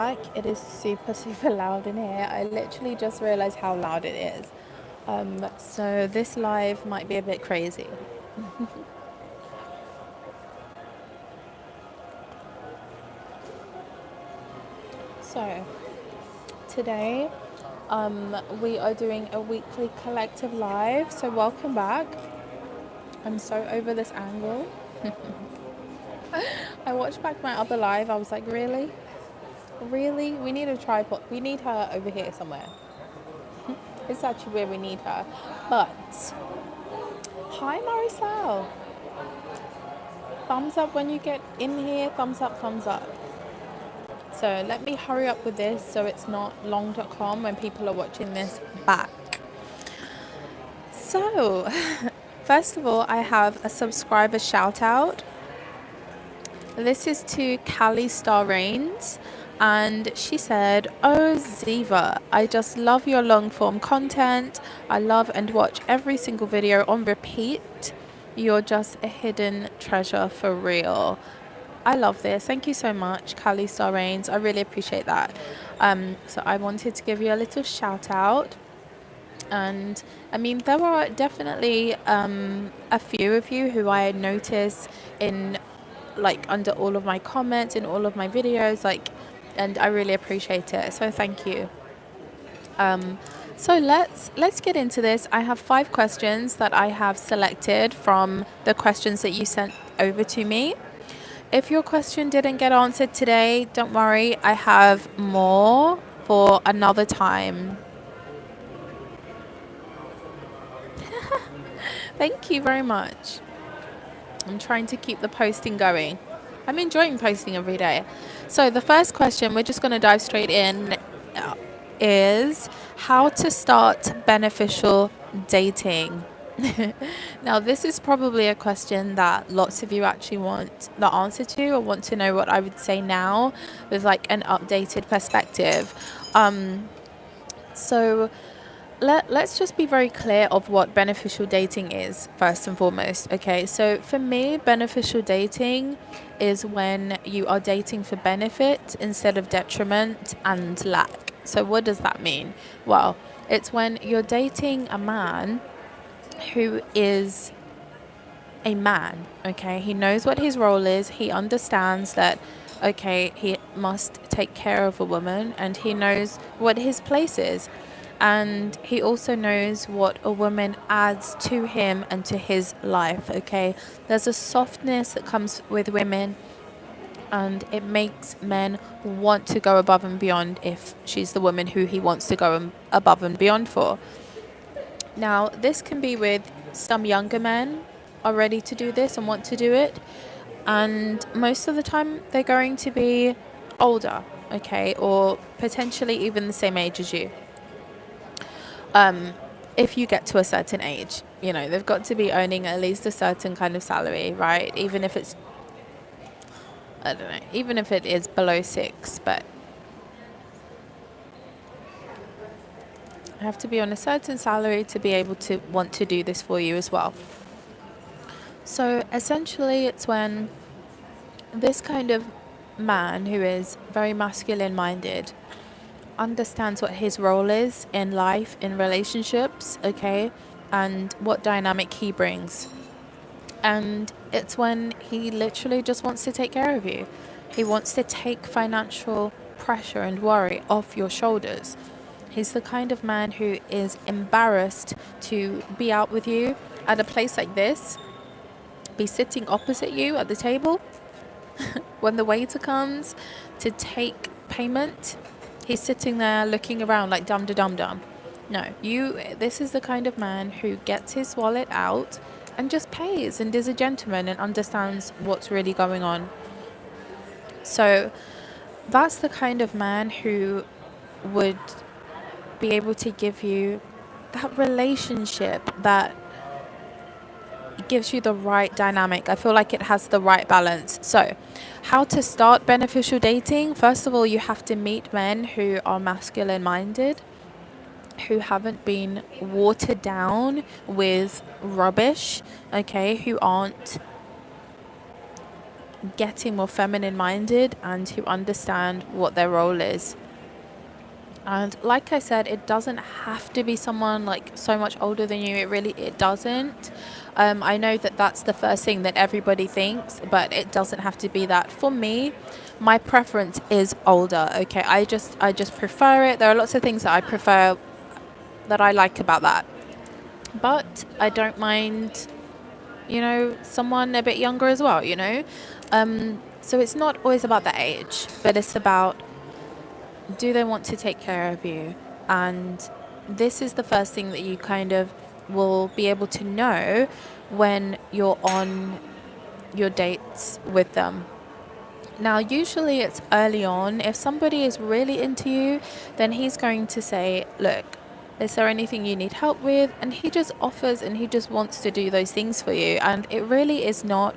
Like, it is super loud in here. I literally just realized how loud it is. So this live might be a bit crazy. So today, we are doing a weekly collective live. So welcome back. I'm so over this angle. I watched back my other live. I was like, really? Really? We need a tripod. We need her over here somewhere. It's actually where we need her. But hi Maricel. Thumbs up when you get in here. Thumbs up, thumbs up. So let me hurry up with this so it's not long.com when people are watching this back. So, first of all, I have a subscriber shout out. This is to Callie Star Rains, and she said, "Oh Ziva, I just love your long form content. I love and watch every single video on repeat. You're just a hidden treasure for real." I love this. Thank you so much, Callie Star Rains. I really appreciate that. So I wanted to give you a little shout out. And I mean, there are definitely a few of you who I notice in like under all of my comments in all of my videos, like, and I really appreciate it. So thank you. So let's get into this. I have 5 questions that I have selected from the questions that you sent over to me. If your question didn't get answered today, don't worry. I have more for another time. Thank you very much. I'm trying to keep the posting going. I'm enjoying posting every day. So the first question, we're just going to dive straight in, is how to start beneficial dating. Now, this is probably a question that lots of you actually want the answer to, or want to know what I would say now with like an updated perspective. So let's just be very clear of what beneficial dating is first and foremost. Okay, so for me, beneficial dating is when you are dating for benefit instead of detriment and lack. So what does that mean? Well, it's when you're dating a man who is a man. Okay, he knows what his role is. He understands that, okay, he must take care of a woman, and he knows what his place is, and he also knows what a woman adds to him and to his life. Okay, there's a softness that comes with women, and it makes men want to go above and beyond if she's the woman who he wants to go above and beyond for. Now, this can be with some younger men are ready to do this and want to do it, and most of the time they're going to be older, okay, or potentially even the same age as you. If you get to a certain age, you know, they've got to be earning at least a certain kind of salary, right? Even if it's, I don't know, even if it is below 6, but I have to be on a certain salary to be able to want to do this for you as well. So essentially, it's when this kind of man who is very masculine minded understands what his role is in life, in relationships, okay, and what dynamic he brings. And it's when he literally just wants to take care of you. He wants to take financial pressure and worry off your shoulders. He's the kind of man who is embarrassed to be out with you at a place like this, be sitting opposite you at the table when the waiter comes to take payment. He's sitting there looking around like dum dum dum. No, this is the kind of man who gets his wallet out and just pays and is a gentleman and understands what's really going on. So that's the kind of man who would be able to give you that relationship that gives you the right dynamic. I feel like it has the right balance. So, how to start beneficial dating? First of all, you have to meet men who are masculine minded, who haven't been watered down with rubbish, okay, who aren't getting more feminine minded and who understand what their role is. And like I said, it doesn't have to be someone like so much older than you. It doesn't. I know that that's the first thing that everybody thinks, but it doesn't have to be that. For me, my preference is older. Okay, I just prefer it. There are lots of things that I prefer, that I like about that. But I don't mind, someone a bit younger as well, So it's not always about the age, but it's about, do they want to take care of you? And this is the first thing that you kind of will be able to know when you're on your dates with them. Now, usually it's early on. If somebody is really into you, then he's going to say, look, is there anything you need help with? And he just offers and he just wants to do those things for you. And it really is not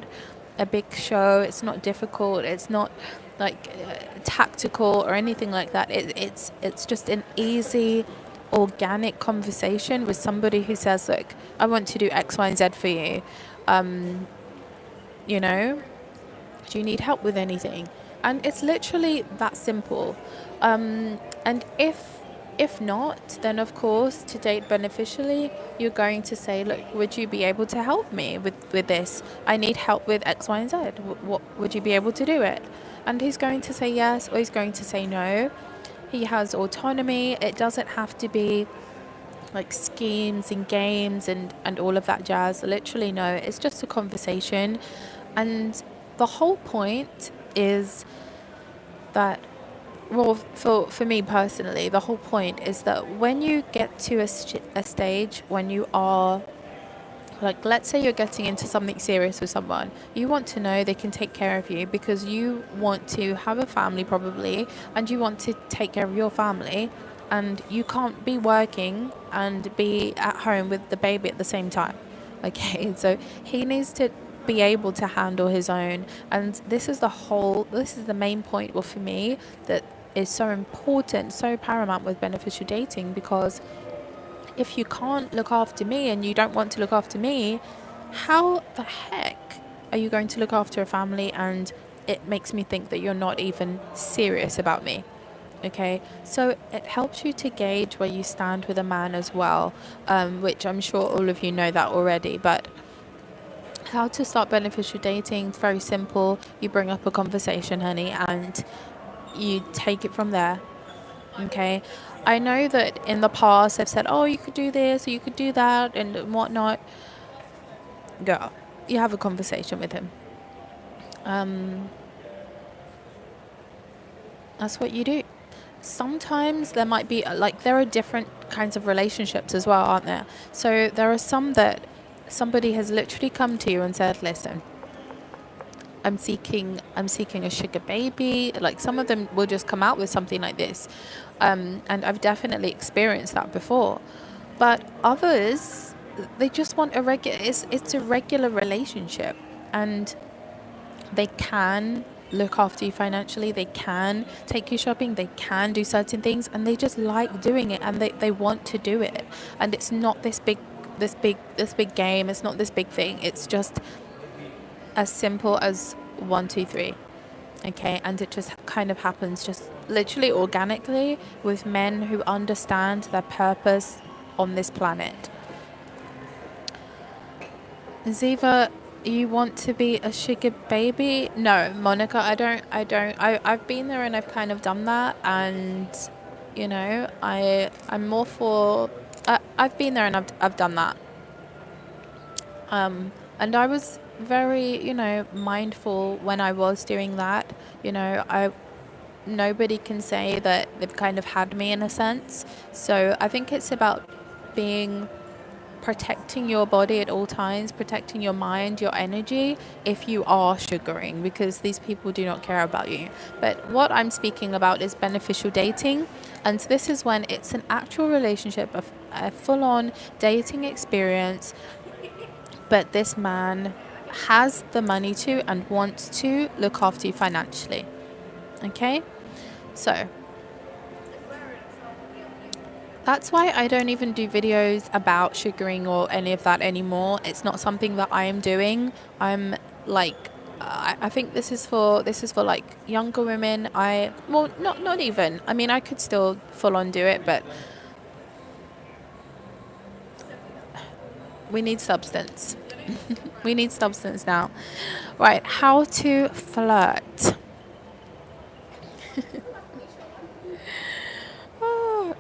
a big show. It's not difficult. It's not like tactical or anything like that. It's just an easy, organic conversation with somebody who says, look, I want to do X, Y, and Z for you. You know, do you need help with anything? And it's literally that simple. And if not, then of course, to date beneficially, you're going to say, look, would you be able to help me with this? I need help with X, Y, and Z. What would you be able to do it? And he's going to say yes, or he's going to say no. He has autonomy. It doesn't have to be like schemes and games and all of that jazz. Literally, no. It's just a conversation. And the whole point is that, well, for me personally, the whole point is that when you get to a stage when you are, like, let's say you're getting into something serious with someone, you want to know they can take care of you because you want to have a family probably, and you want to take care of your family, and you can't be working and be at home with the baby at the same time. Okay, so he needs to be able to handle his own. And this is the main point, well, for me, that is so important, so paramount with beneficial dating, because if you can't look after me and you don't want to look after me, how the heck are you going to look after a family? And it makes me think that you're not even serious about me. Okay, so it helps you to gauge where you stand with a man as well, which I'm sure all of you know that already. But how to start beneficial dating, it's very simple. You bring up a conversation, honey, and you take it from there. Okay, I know that in the past they've said, oh, you could do this or you could do that and whatnot. Girl, you have a conversation with him. That's what you do. Sometimes there might be, like, there are different kinds of relationships as well, aren't there? So there are some that somebody has literally come to you and said, listen, I'm seeking a sugar baby. Like, some of them will just come out with something like this. And I've definitely experienced that before. But others, they just want it's a regular relationship, and they can look after you financially, they can take you shopping, they can do certain things, and they just like doing it, and they want to do it. And it's not this big game, it's not this big thing, it's just as simple as 1, 2, 3. Okay, and it just kind of happens just literally organically with men who understand their purpose on this planet. Ziva, you want to be a sugar baby? No, Monica, I don't. I've been there and I've kind of done that, and I'm more for. I've been there and I've done that. And I was very mindful when I was doing that. Nobody can say that they've kind of had me in a sense. So I think it's about protecting your body at all times, protecting your mind, your energy, if you are sugaring, because these people do not care about you. But what I'm speaking about is beneficial dating, and this is when it's an actual relationship, a full-on dating experience, but this man has the money to and wants to look after you financially. Okay? So that's why I don't even do videos about sugaring or any of that anymore. It's not something that I am doing. I'm like I think this is for like younger women. Well, not even. I mean, I could still full on do it, but we need substance. We need substance now. Right, how to flirt.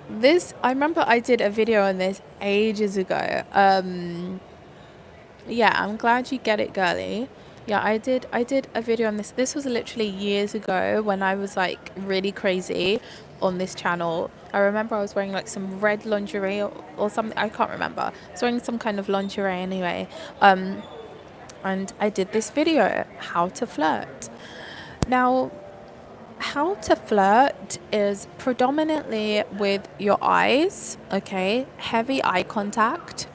This, I remember I did a video on this ages ago. Yeah, I'm glad you get it, girly. Yeah, I did a video on this. This was literally years ago when I was like really crazy on this channel. I remember I was wearing like some red lingerie or something. I can't remember. I was wearing some kind of lingerie anyway. And I did this video, how to flirt. Now, how to flirt is predominantly with your eyes, okay? Heavy eye contact.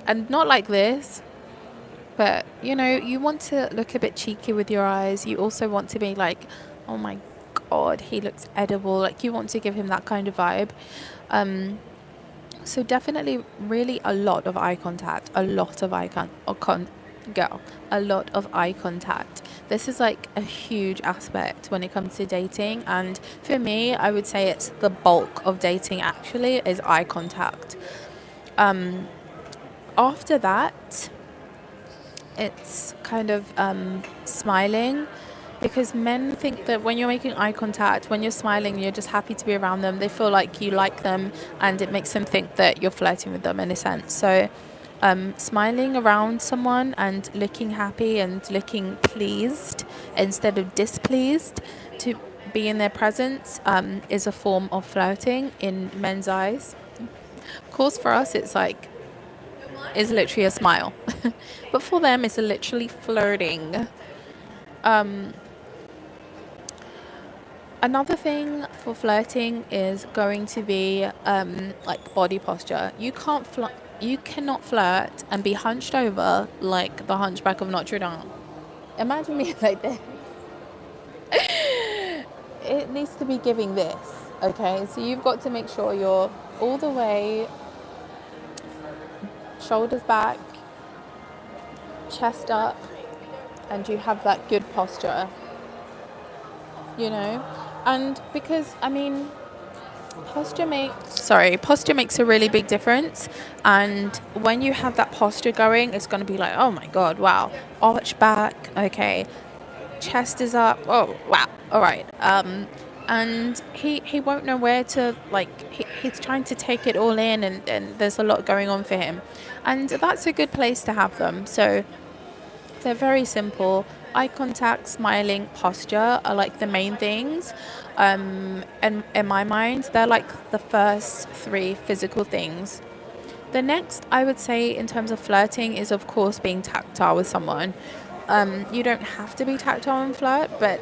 And not like this, but you want to look a bit cheeky with your eyes. You also want to be like, oh my God, he looks edible. Like, you want to give him that kind of vibe. So definitely really a lot of eye contact, a lot of a lot of eye contact. This is like a huge aspect when it comes to dating, and for me, I would say it's the bulk of dating actually is eye contact. After that, it's kind of smiling, because men think that when you're making eye contact, when you're smiling, you're just happy to be around them. They feel like you like them, and it makes them think that you're flirting with them in a sense. So smiling around someone and looking happy and looking pleased instead of displeased to be in their presence is a form of flirting in men's eyes. Of course, for us, it's like, is literally a smile. But for them, it's literally flirting. Another thing for flirting is going to be like body posture. You cannot flirt and be hunched over like the Hunchback of Notre Dame. Imagine me like this. It needs to be giving this, okay? So you've got to make sure you're all the way, shoulders back, chest up, and you have that good posture, And because, I mean, posture makes a really big difference. And when you have that posture going, it's going to be like, oh my God, wow. Arch back, okay. Chest is up, oh, wow, all right. And he won't know where to, like, he's trying to take it all in, and there's a lot going on for him. And that's a good place to have them. So they're very simple. Eye contact, smiling, posture are like the main things. And in my mind, they're like the first three physical things. The next, I would say, in terms of flirting, is of course being tactile with someone. You don't have to be tactile and flirt, but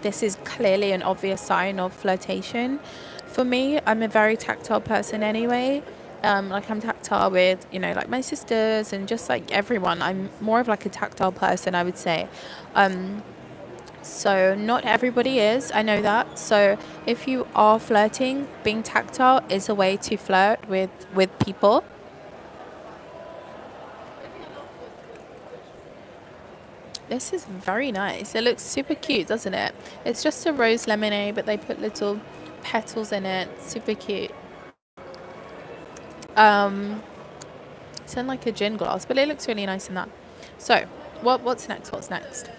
this is clearly an obvious sign of flirtation. For me, I'm a very tactile person anyway. Like, I'm tactile with, like my sisters and just like everyone. I'm more of like a tactile person, I would say. So not everybody is, I know that. So if you are flirting, being tactile is a way to flirt with people. This is very nice. It looks super cute, doesn't it? It's just a rose lemonade, but they put little petals in it. Super cute. It's in like a gin glass, but it looks really nice in that. So, what's next? What's next?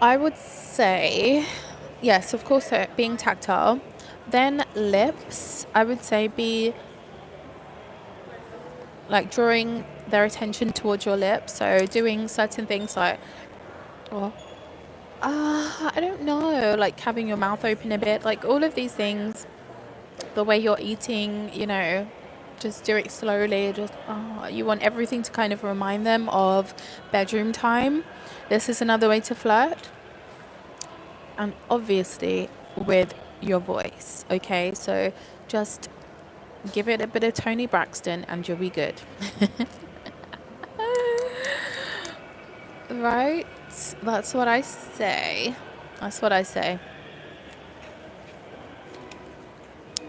I would say, yes, of course, being tactile. Then lips, I would say be like drawing their attention towards your lips. So doing certain things like, oh, I don't know, like having your mouth open a bit, like all of these things. The way you're eating, just do it slowly. Just you want everything to kind of remind them of bedroom time. This is another way to flirt. And obviously with your voice, okay? So just give it a bit of Tony Braxton and you'll be good. Right? That's what I say.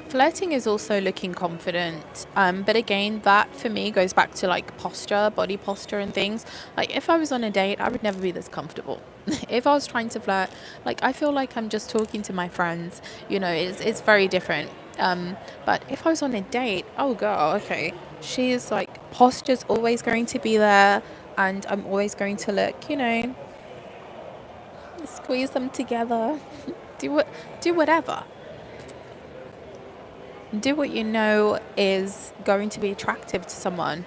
Flirting is also looking confident. But again, that for me goes back to like posture, body posture and things. Like if I was on a date, I would never be this comfortable. If I was trying to flirt, like I feel like I'm just talking to my friends, it's very different. But if I was on a date, oh girl, okay. She's like, posture's always going to be there, and I'm always going to look, squeeze them together. Do whatever. Do what you know is going to be attractive to someone.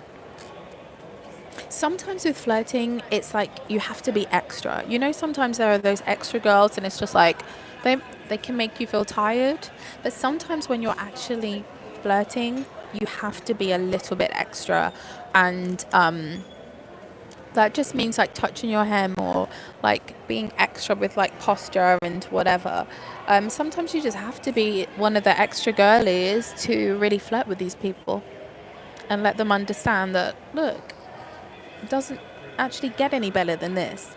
Sometimes with flirting, it's like you have to be extra. Sometimes there are those extra girls, and it's just like they can make you feel tired. But sometimes when you're actually flirting, you have to be a little bit extra, and that just means like touching your hair more, like being extra with like posture and whatever. Sometimes you just have to be one of the extra girlies to really flirt with these people and let them understand that, look, it doesn't actually get any better than this.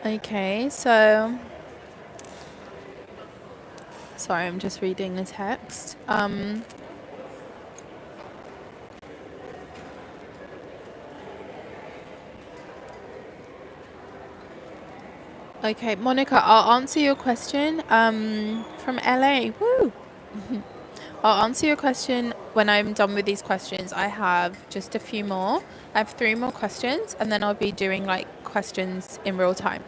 Okay, so sorry, I'm just reading the text. Okay, Monica, I'll answer your question. From LA. Woo! I'll answer your question when I'm done with these questions. I have just a few more. I have 3 more questions, and then I'll be doing like questions in real time.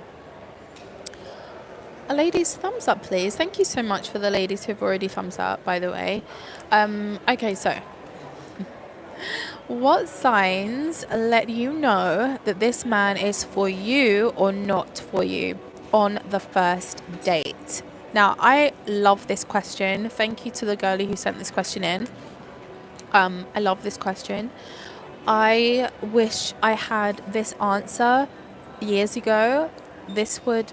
Ladies, thumbs up, please. Thank you so much for the ladies who've already thumbs up, by the way. Okay, so what signs let you know that this man is for you or not for you on the first date? Now, I love this question. Thank you to the girlie who sent this question in. I love this question. I wish I had this answer years ago. This would,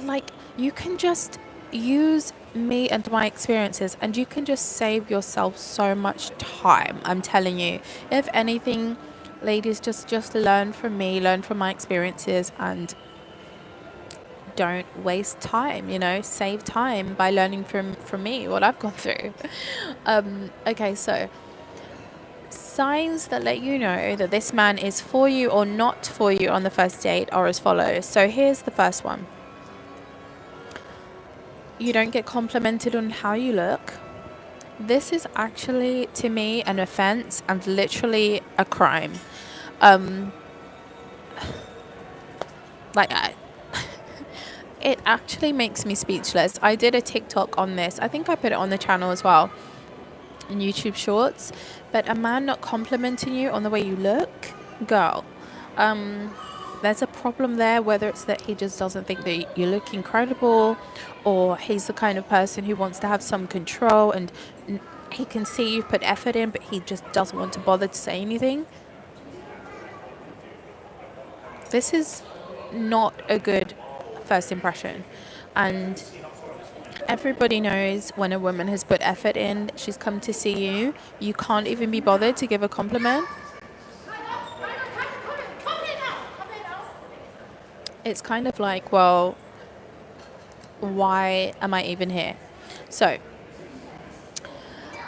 like, you can just use me and my experiences, and you can just save yourself so much time. I'm telling you. If anything, ladies, just learn from me, learn from my experiences, and don't waste time. Save time by learning from me, what I've gone through. Okay, so signs that let you know that this man is for you or not for you on the first date are as follows. So here's the first one. You don't get complimented on how you look. This is actually, to me, an offense and literally a crime. It actually makes me speechless. I did a TikTok on this. I think I put it on the channel as well, in YouTube Shorts. But a man not complimenting you on the way you look, girl, there's a problem there, whether it's that he just doesn't think that you look incredible, or he's the kind of person who wants to have some control, and he can see you've put effort in, but he just doesn't want to bother to say anything. This is not a good first impression. And everybody knows when a woman has put effort in, she's come to see you, you can't even be bothered to give a compliment. It's kind of like, well, why am I even here? So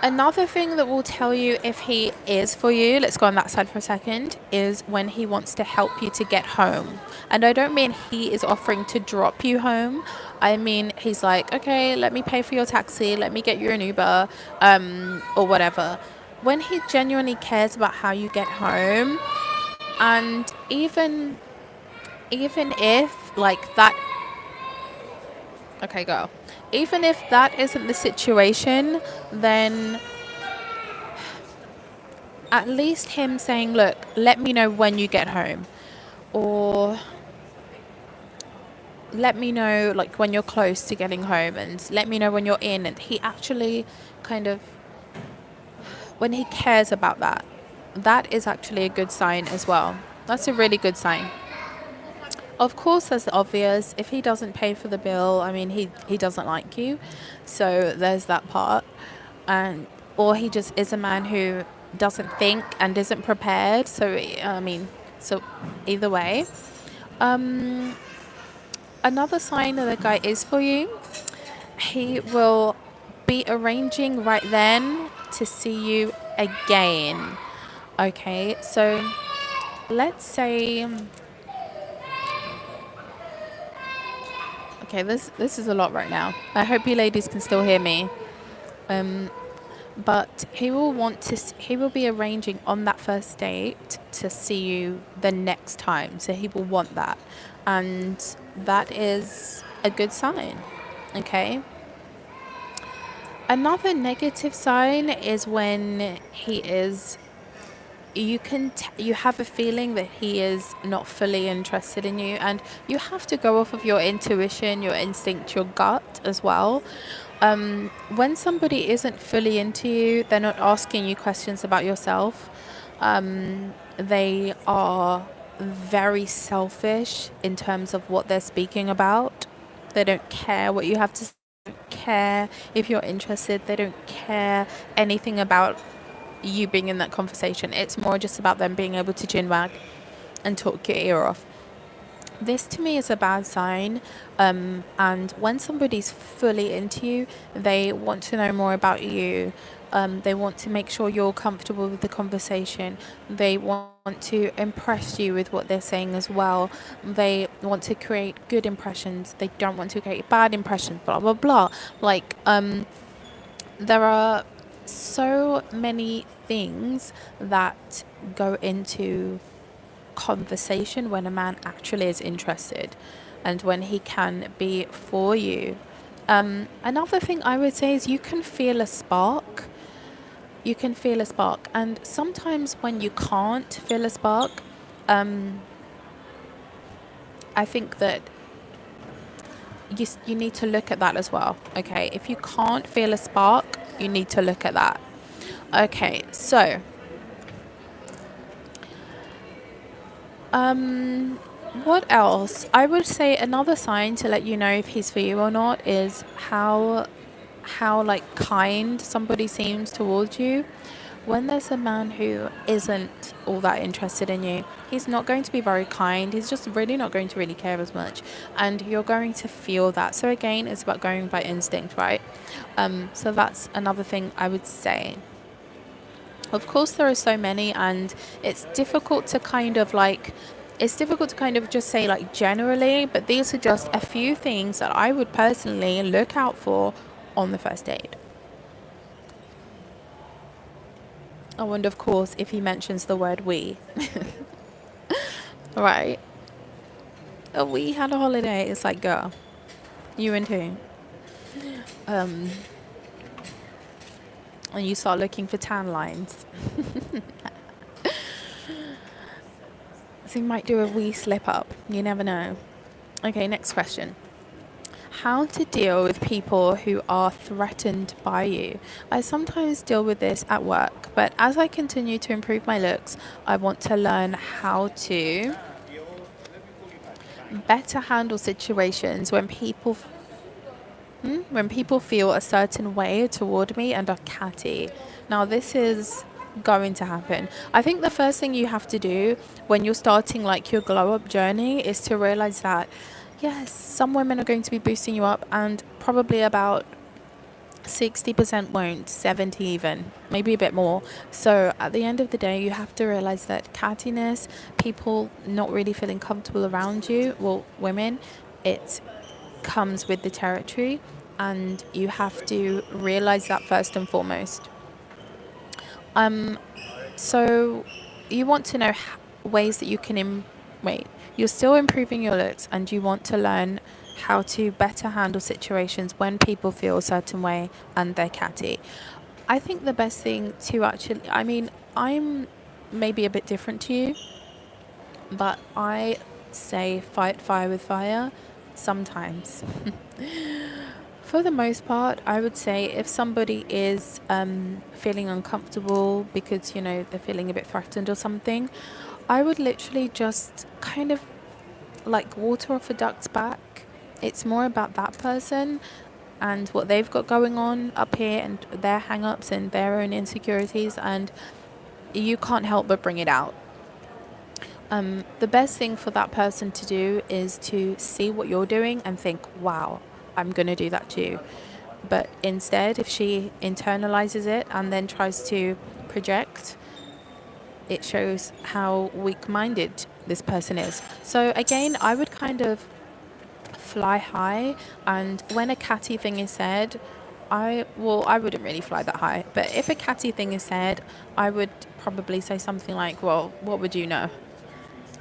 another thing that will tell you if he is for you, let's go on that side for a second, is when he wants to help you to get home. And I don't mean he is offering to drop you home. I mean, he's like, okay, let me pay for your taxi, let me get you an Uber, or whatever. When he genuinely cares about how you get home, and even if like that, okay, go. Even if that isn't the situation, then at least him saying, look, let me know when you get home, or let me know like when you're close to getting home, and let me know when you're in. And he actually kind of, when he cares about that, that is actually a good sign as well. That's a really good sign. Of course, there's the obvious. If he doesn't pay for the bill, I mean, he doesn't like you. So there's that part. And or he just is a man who doesn't think and isn't prepared. So, I mean, so either way. another sign that the guy is for you, he will be arranging right then to see you again. Okay, so let's say, okay, this is a lot right now. I hope you ladies can still hear me. But he will want to. He will be arranging on that first date to see you the next time. So he will want that, and that is a good sign. Okay. Another negative sign is when he is. You have a feeling that he is not fully interested in you, and you have to go off of your intuition, your instinct, your gut as well. When somebody isn't fully into you, they're not asking you questions about yourself. They are very selfish in terms of what they're speaking about. They don't care what you have to say. They don't care if you're interested. They don't care anything about you being in that conversation. It's more just about them being able to chin wag and talk your ear off. This to me is a bad sign. And when somebody's fully into you, they want to know more about you. They want to make sure you're comfortable with the conversation. They want to impress you with what they're saying as well. They want to create good impressions. They don't want to create bad impressions, blah, blah, blah. Like, there are so many things that go into conversation when a man actually is interested and when he can be for you. Another thing I would say is you can feel a spark. You can feel a spark. And sometimes when you can't feel a spark, I think that you need to look at that as well. Okay, if you can't feel a spark, you need to look at that. Okay, so what else? I would say another sign to let you know if he's for you or not is how like kind somebody seems towards you. When there's a man who isn't all that interested in you, he's not going to be very kind. He's just really not going to really care as much. And you're going to feel that. So again, it's about going by instinct, right? So that's another thing I would say. Of course, there are so many, and it's difficult to kind of just say like generally, but these are just a few things that I would personally look out for on the first date. Oh, and of course, if he mentions the word we. Right. We had a holiday. It's like, girl, you and who? And you start looking for tan lines. So you might do a wee slip up. You never know. Okay, next question. How to deal with people who are threatened by you. I sometimes deal with this at work, but as I continue to improve my looks, I want to learn how to better handle situations when people feel a certain way toward me and are catty. Now, this is going to happen. I think the first thing you have to do when you're starting like your glow up journey is to realize that yes, some women are going to be boosting you up, and probably about 60% won't, 70 even, maybe a bit more. So at the end of the day, you have to realize that cattiness, people not really feeling comfortable around you, well, women, it comes with the territory, and you have to realize that first and foremost. So you want to know ways that you can you're still improving your looks, and you want to learn how to better handle situations when people feel a certain way and they're catty. I think the best thing to actually, I mean, I'm maybe a bit different to you, but I say fight fire with fire sometimes. For the most part, I would say if somebody is feeling uncomfortable because, they're feeling a bit threatened or something, I would literally just kind of like water off a duck's back. It's more about that person and what they've got going on up here and their hang-ups and their own insecurities, and you can't help but bring it out. The best thing for that person to do is to see what you're doing and think, wow, I'm going to do that too. But instead, if she internalizes it and then tries to project, it shows how weak minded this person is. So, again, I would kind of fly high, and when a catty thing is said, I wouldn't really fly that high, but if a catty thing is said, I would probably say something like, well, what would you know?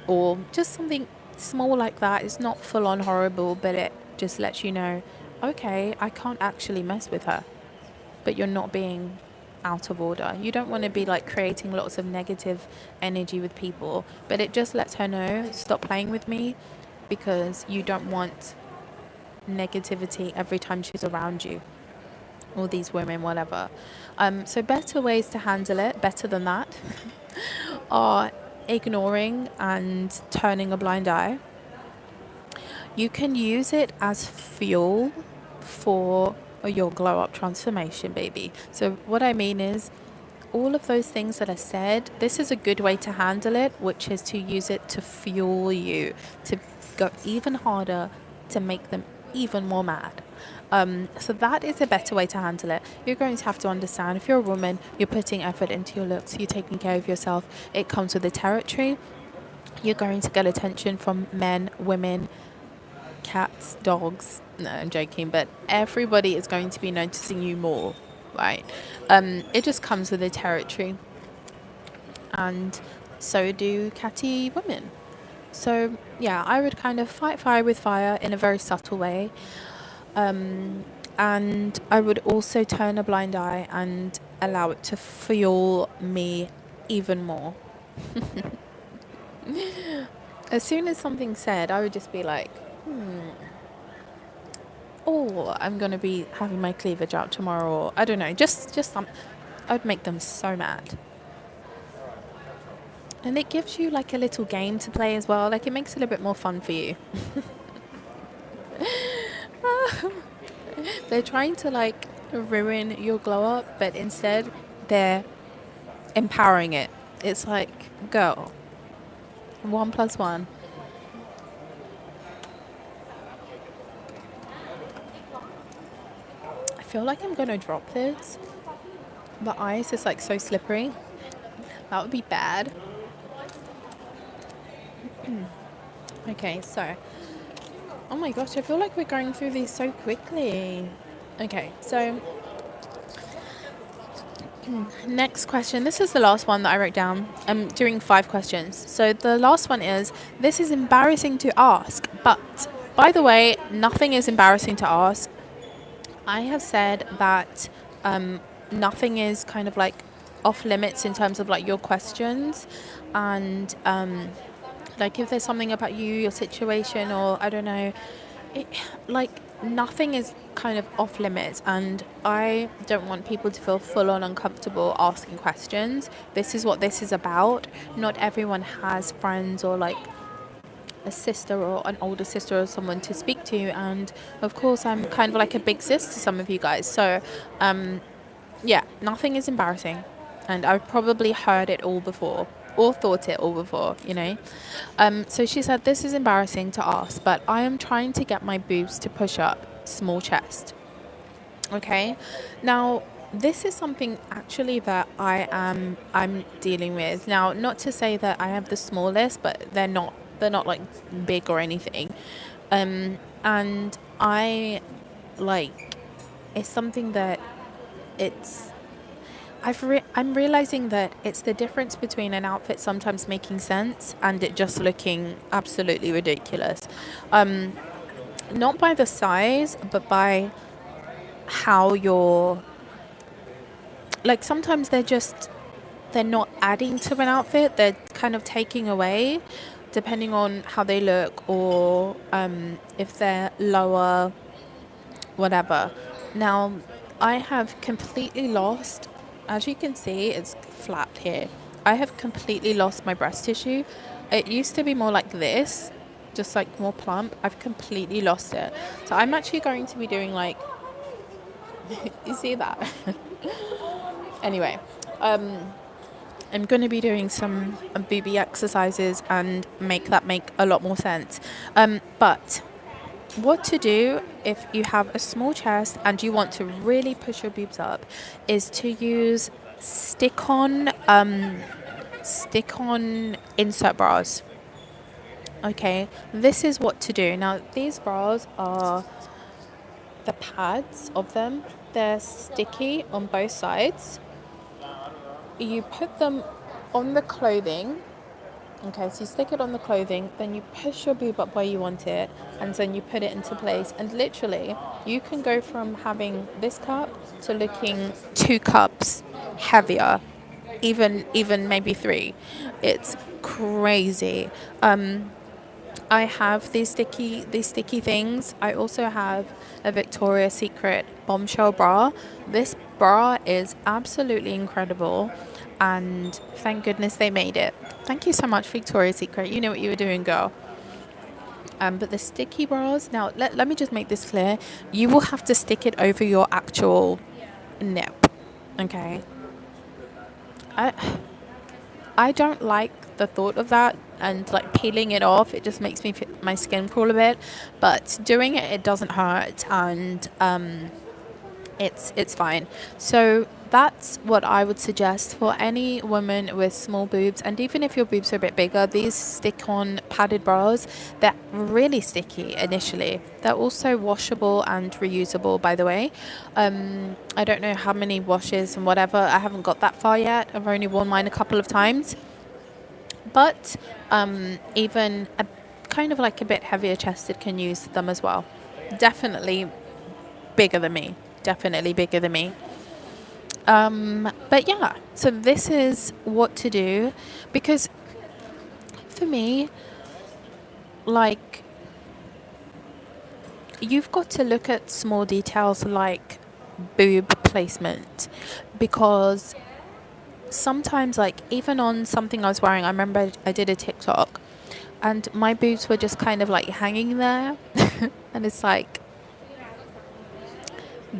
Or just something small like that. It's not full on horrible, but it just lets you know, okay, I can't actually mess with her, but you're not being out of order. You don't want to be like creating lots of negative energy with people, but it just lets her know, stop playing with me, because you don't want negativity every time she's around you, all these women, whatever. So better ways to handle it, better than that, are ignoring and turning a blind eye. You can use it as fuel for your glow up transformation, baby. So what I mean is, all of those things that are said, this is a good way to handle it, which is to use it to fuel you, to go even harder, to make them even more mad. So that is a better way to handle it. You're going to have to understand, if you're a woman, you're putting effort into your looks, you're taking care of yourself, it comes with the territory. You're going to get attention from men, women, cats, dogs. No, I'm joking, but everybody is going to be noticing you more, right? It just comes with the territory, and so do catty women. So yeah, I would kind of fight fire with fire in a very subtle way, and I would also turn a blind eye and allow it to fuel me even more. As soon as something's said, I would just be like, oh, I'm going to be having my cleavage out tomorrow, or I don't know, just some. I'd make them so mad. And it gives you like a little game to play as well. Like, it makes it a bit more fun for you. They're trying to like ruin your glow up, but instead they're empowering it. It's like, go. 1+1. I feel like I'm going to drop this. The ice is like so slippery. That would be bad. Okay, so. Oh my gosh, I feel like we're going through these so quickly. Okay, so. Next question. This is the last one that I wrote down. I'm doing 5 questions. So the last one is, this is embarrassing to ask, but by the way, nothing is embarrassing to ask. I have said that nothing is kind of like off limits in terms of like your questions, and like if there's something about you, your situation, or I don't know, like nothing is kind of off limits, and I don't want people to feel full on uncomfortable asking questions. This is what this is about. Not everyone has friends or like a sister or an older sister or someone to speak to, and of course I'm kind of like a big sis to some of you guys. So yeah, nothing is embarrassing, and I've probably heard it all before or thought it all before, you know. So she said, this is embarrassing to ask, but I am trying to get my boobs to push up, small chest. Okay, now this is something actually that I'm dealing with now. Not to say that I have the smallest, but they're not like big or anything. And I like, it's something that it's I'm realizing that it's the difference between an outfit sometimes making sense and it just looking absolutely ridiculous. Not by the size, but by how you're, like, sometimes they're not adding to an outfit, they're kind of taking away, depending on how they look, or if they're lower, whatever. Now, I have completely lost, as you can see, it's flat here. I have completely lost my breast tissue. It used to be more like this, just like more plump. I've completely lost it. So I'm actually going to be doing like, you see that? Anyway, I'm going to be doing some booby exercises and make that make a lot more sense. But what to do if you have a small chest and you want to really push your boobs up is to use stick on insert bras. Okay, this is what to do. Now, these bras are the pads of them. They're sticky on both sides. You put them on the clothing. Okay, so you stick it on the clothing, then you push your boob up where you want it, and then you put it into place. And literally, you can go from having this cup to looking 2 cups heavier, even maybe 3. It's crazy. I have these sticky things. I also have a Victoria's Secret bombshell bra. This bra is absolutely incredible, and thank goodness they made it. Thank you so much, Victoria's Secret. You know what you were doing, girl. But the sticky bras, now let me just make this clear. You will have to stick it over your actual nip. Okay. I I don't like the thought of that, and like peeling it off. It just makes my skin crawl a bit. But doing it doesn't hurt, and it's fine. So that's what I would suggest for any woman with small boobs. And even if your boobs are a bit bigger, these stick-on padded bras, they're really sticky initially. They're also washable and reusable, by the way. I don't know how many washes and whatever. I haven't got that far yet. I've only worn mine a couple of times. But even a kind of like a bit heavier chested can use them as well. Definitely bigger than me. Definitely bigger than me. But yeah, so this is what to do, because for me, like, you've got to look at small details like boob placement, because sometimes, like, even on something I was wearing, I remember I did a TikTok and my boobs were just kind of like hanging there. And it's like,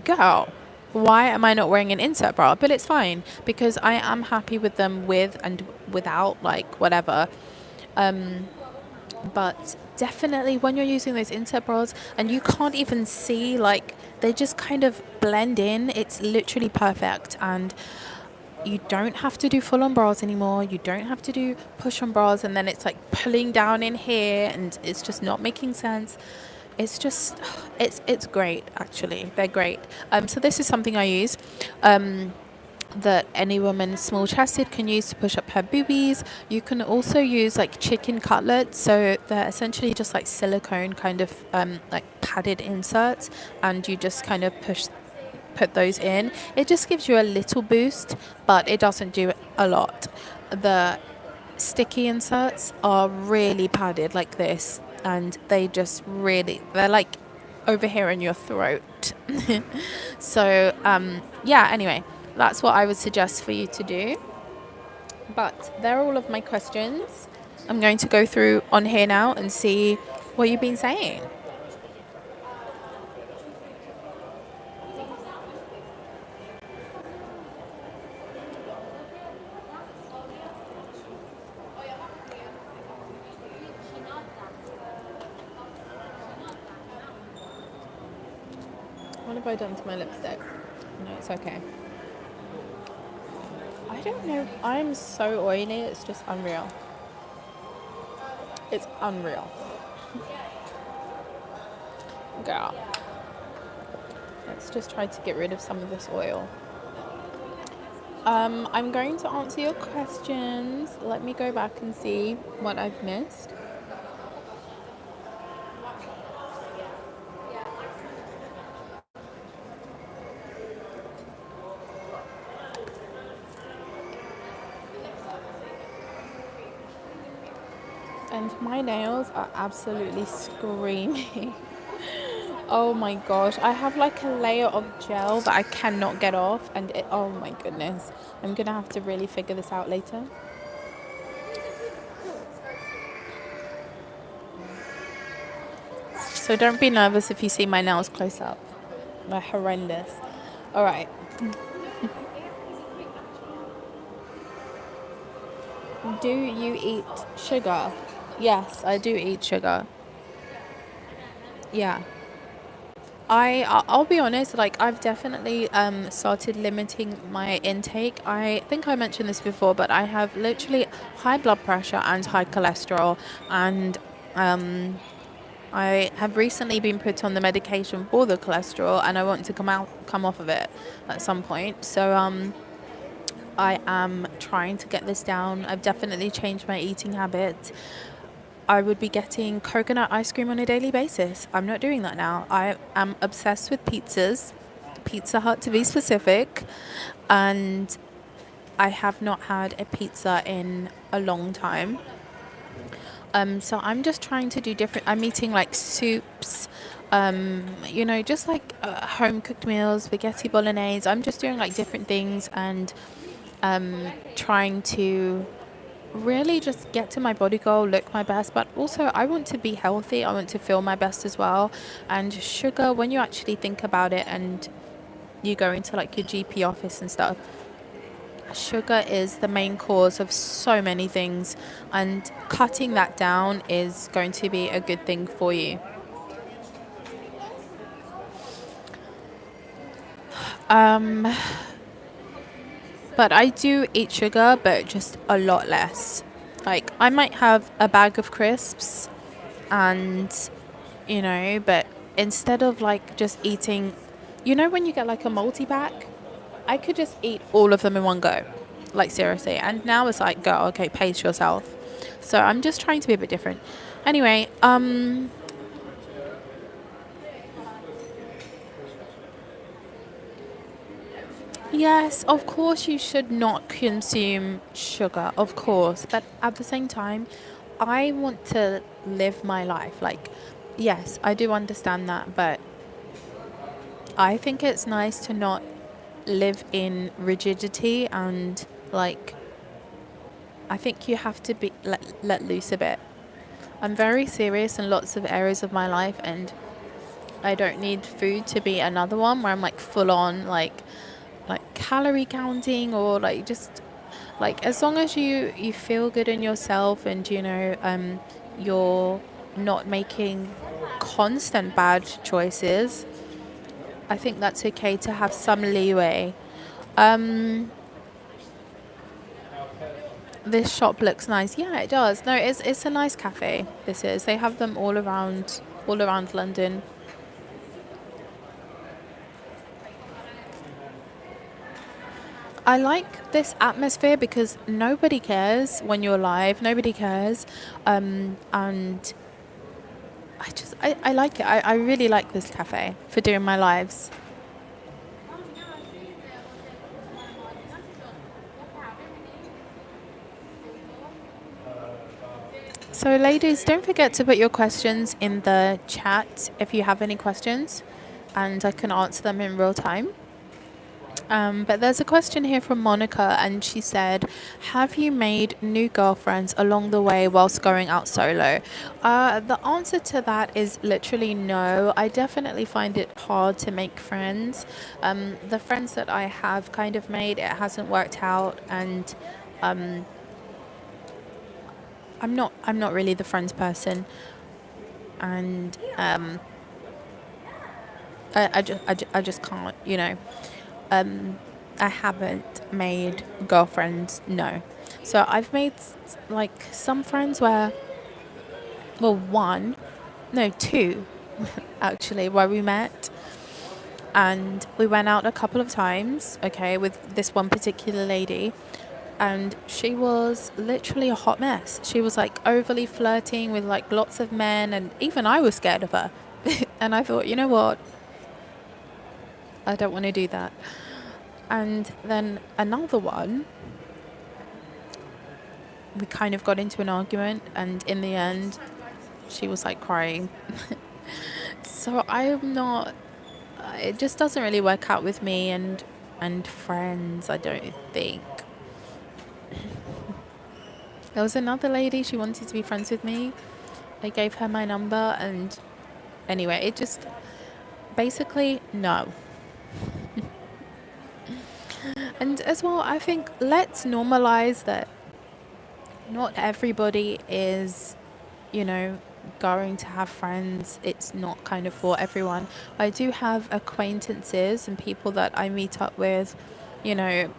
girl, why am I not wearing an insert bra? But it's fine because I am happy with them with and without, like, whatever. But definitely when you're using those insert bras and you can't even see, like, they just kind of blend in, it's literally perfect. And you don't have to do full on bras anymore. You don't have to do push on bras and then it's like pulling down in here and it's just not making sense. It's just, it's great, actually. They're great. So this is something I use. That any woman small chested can use to push up her boobies. You can also use like chicken cutlets, so they're essentially just like silicone kind of like padded inserts, and you just kind of put those in. It just gives you a little boost, but it doesn't do a lot. The sticky inserts are really padded like this, and they're like over here in your throat. So yeah, anyway, that's what I would suggest for you to do. But they're all of my questions. I'm going to go through on here now and see what you've been saying. What have I done to my lipstick? No, it's okay. I don't know. I'm so oily. It's just unreal. It's unreal. Girl. Let's just try to get rid of some of this oil. I'm going to answer your questions. Let me go back and see what I've missed. And my nails are absolutely screaming. Oh my gosh. I have like a layer of gel that I cannot get off. And oh my goodness. I'm going to have to really figure this out later. So don't be nervous if you see my nails close up. They're horrendous. All right. Do you eat sugar? Yes, I do eat sugar. Yeah. I'll be honest, like I've definitely started limiting my intake. I think I mentioned this before, but I have literally high blood pressure and high cholesterol, and um I have recently been put on the medication for the cholesterol, and I want to come off of it at some point. So I am trying to get this down. I've definitely changed my eating habits. I would be getting coconut ice cream on a daily basis. I'm not doing that now. I am obsessed with pizzas, Pizza Hut to be specific, and I have not had a pizza in a long time. So I'm just trying to do different. I'm eating like soups, just like home cooked meals, spaghetti bolognese. I'm just doing like different things and trying to really just get to my body goal, look my best, but also I want to be healthy. I want to feel my best as well. And sugar, when you actually think about it and you go into like your GP office and stuff, sugar is the main cause of so many things, and cutting that down is going to be a good thing for you. Um, but I do eat sugar, but just a lot less. Like I might have a bag of crisps and but instead of like just eating, when you get like a multi-pack, I could just eat all of them in one go, like seriously. And now it's like, go, okay, pace yourself. So I'm just trying to be a bit different. Anyway, yes, of course you should not consume sugar, of course, but at the same time, I want to live my life. Like, yes, I do understand that, but I think it's nice to not live in rigidity, and like I think you have to be let loose a bit. I'm very serious in lots of areas of my life, and I don't need food to be another one where I'm like full on like calorie counting, or like just like as long as you feel good in yourself, and you're not making constant bad choices, I think that's okay to have some leeway. um This shop looks nice. Yeah, it does. No, it's a nice cafe. This is. They have them all around London. I like this atmosphere because nobody cares when you're live. Nobody cares, and I like it. I really like this cafe for doing my lives. So, ladies, don't forget to put your questions in the chat if you have any questions, and I can answer them in real time. But there's a question here from Monica, and she said, have you made new girlfriends along the way whilst going out solo? The answer to that is literally no. I definitely find it hard to make friends. The friends that I have kind of made, it hasn't worked out, and I'm not really the friends person, and I just can't. I haven't made girlfriends, no. So I've made like some friends where, well, one, no, two, actually, where we met and we went out a couple of times, okay, with this one particular lady. And she was literally a hot mess. She was like overly flirting with like lots of men, and even I was scared of her. And I thought, you know what? I don't want to do that. And then another one, we kind of got into an argument, and in the end, she was like crying. So I'm not. It just doesn't really work out with me and friends. I don't think. There was another lady. She wanted to be friends with me. I gave her my number, and anyway, it just basically no. And as well, I think let's normalize that not everybody is, you know, going to have friends. It's not kind of for everyone. I do have acquaintances and people that I meet up with, you know,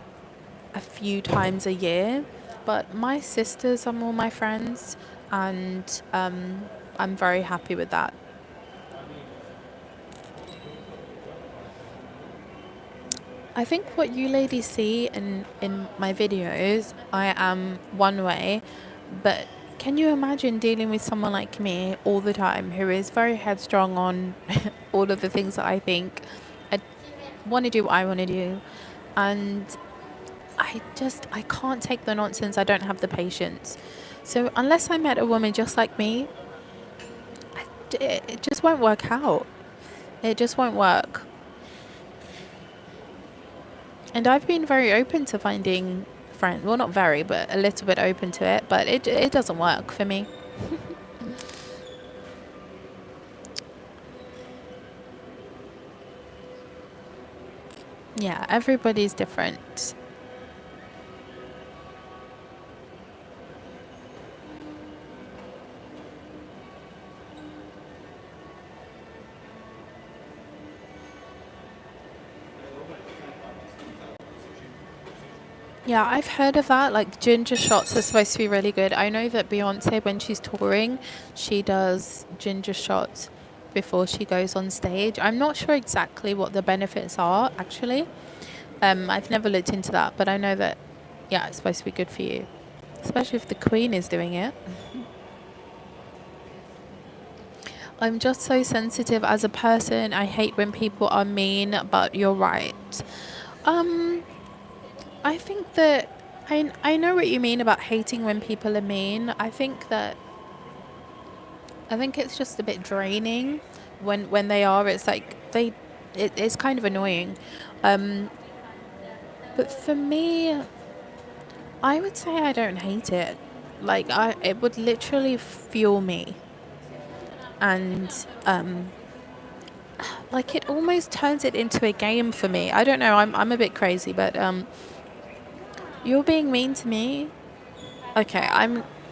a few times a year. But my sisters are more my friends, and I'm very happy with that. I think what you ladies see in my videos, I am one way, but can you imagine dealing with someone like me all the time who is very headstrong on all of the things that I think? I want to do what I want to do, and I can't take the nonsense. I don't have the patience. So unless I met a woman just like me, it just won't work out. It just won't work. And I've been very open to finding friends. Well, not very, but a little bit open to it. But it doesn't work for me. Yeah, everybody's different. Yeah, I've heard of that. Like ginger shots are supposed to be really good. I know that Beyonce, when she's touring, she does ginger shots before she goes on stage. I'm not sure exactly what the benefits are, actually. I've never looked into that, but I know that, yeah, it's supposed to be good for you, especially if the Queen is doing it. I'm just so sensitive as a person. I hate when people are mean, but you're right. Um, I think that I know what you mean about hating when people are mean. I think it's just a bit draining when they are. It's like it's kind of annoying. Um, but for me, I would say I don't hate it. Like it would literally fuel me, and like it almost turns it into a game for me. I don't know. I'm a bit crazy, but you're being mean to me. Okay,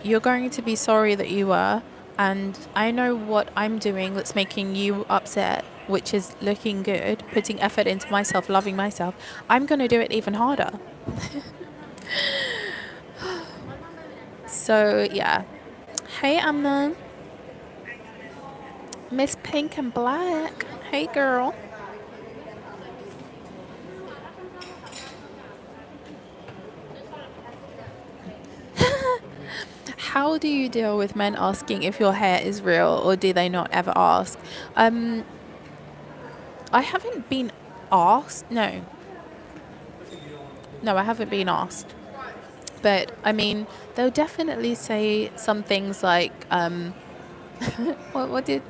you're going to be sorry that you were, and I know what I'm doing that's making you upset, which is looking good, putting effort into myself, loving myself. I'm going to do it even harder. So, yeah. Hey, Amna. Miss Pink and Black. Hey, girl. How do you deal with men asking if your hair is real, or do they not ever ask? Um, I haven't been asked. No. No, I haven't been asked. But I mean, they'll definitely say some things like, what did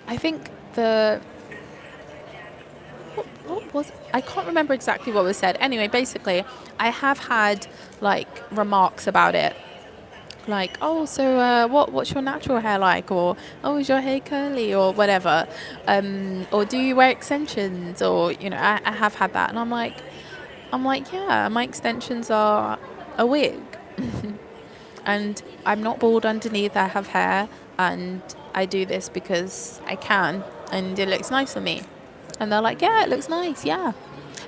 I think the what was I can't remember exactly what was said. Anyway, basically, I have had like remarks about it, like, oh, so what's your natural hair like, or oh, is your hair curly, or whatever, or do you wear extensions, or I have had that, and I'm like, yeah, my extensions are a wig. And I'm not bald underneath, I have hair, and I do this because I can, and it looks nice on me. And they're like, yeah, it looks nice, yeah.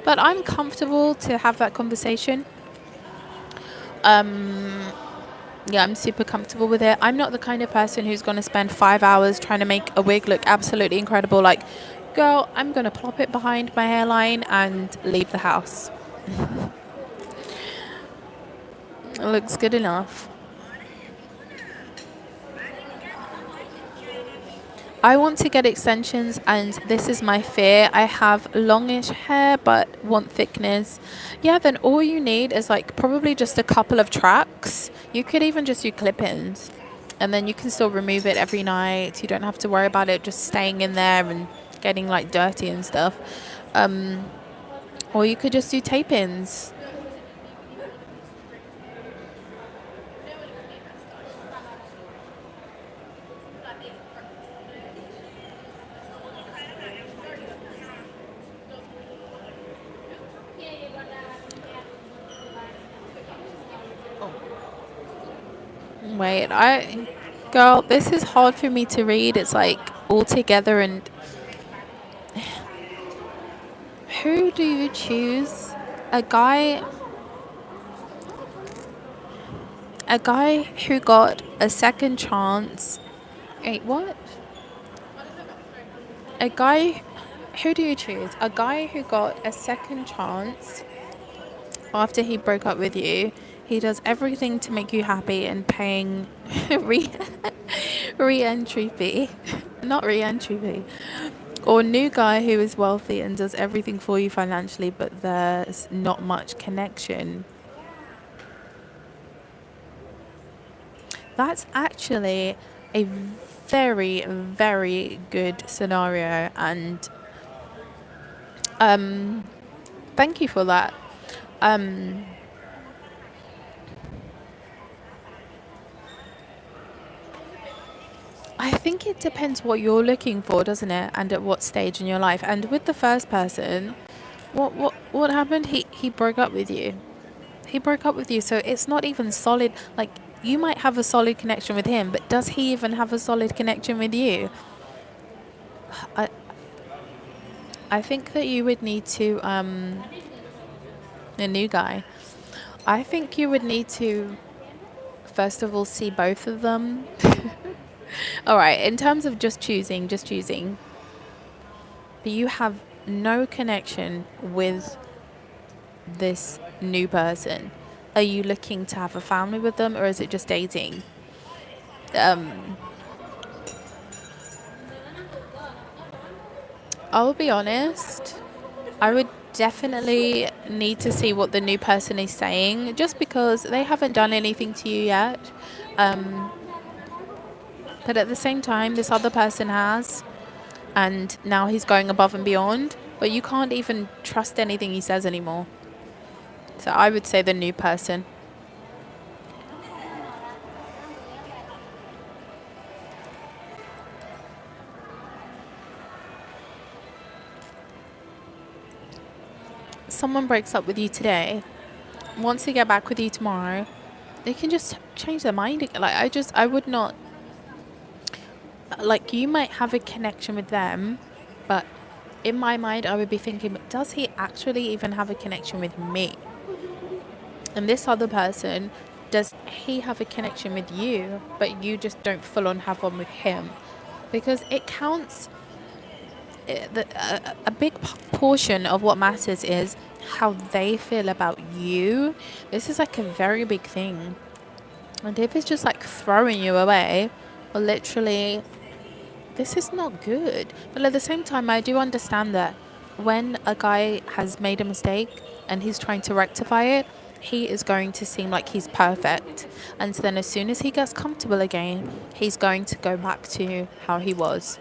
But I'm comfortable to have that conversation. Yeah, I'm super comfortable with it. I'm not the kind of person who's going to spend 5 hours trying to make a wig look absolutely incredible. Like, girl, I'm going to plop it behind my hairline and leave the house. It looks good enough. I want to get extensions, and this is my fear. I have longish hair but want thickness. Yeah, then all you need is like probably just a couple of tracks. You could even just do clip-ins, and then you can still remove it every night. You don't have to worry about it just staying in there and getting like dirty and stuff. Or you could just do tape-ins. Wait, girl, this is hard for me to read. It's like all together. And who do you choose? A guy, a guy who got a second chance. Wait, what? A guy, who do you choose? A guy who got a second chance after he broke up with you. He does everything to make you happy and paying re re-entry fee. Not re-entry fee. Or new guy who is wealthy and does everything for you financially, but there's not much connection. That's actually a very, very good scenario, and thank you for that. Um, I think it depends what you're looking for, doesn't it? And at what stage in your life. And with the first person, what happened? He broke up with you. He broke up with you, so it's not even solid. Like, you might have a solid connection with him, but does he even have a solid connection with you? I I think that you would need to a new guy. I think you would need to first of all see both of them. All right, in terms of just choosing, but you have no connection with this new person. Are you looking to have a family with them, or is it just dating? I'll be honest. I would definitely need to see what the new person is saying, just because they haven't done anything to you yet. Um, but at the same time, this other person has, and now he's going above and beyond. But you can't even trust anything he says anymore. So I would say the new person. Someone breaks up with you today, wants to get back with you tomorrow, they can just change their mind again. I would not. Like, you might have a connection with them, but in my mind, I would be thinking, does he actually even have a connection with me? And this other person, does he have a connection with you, but you just don't full on have one with him? Because it counts. A big portion of what matters is how they feel about you. This is like a very big thing. And if it's just like throwing you away, or literally, this is not good. But at the same time, I do understand that when a guy has made a mistake and he's trying to rectify it, he is going to seem like he's perfect. And so then as soon as he gets comfortable again, he's going to go back to how he was.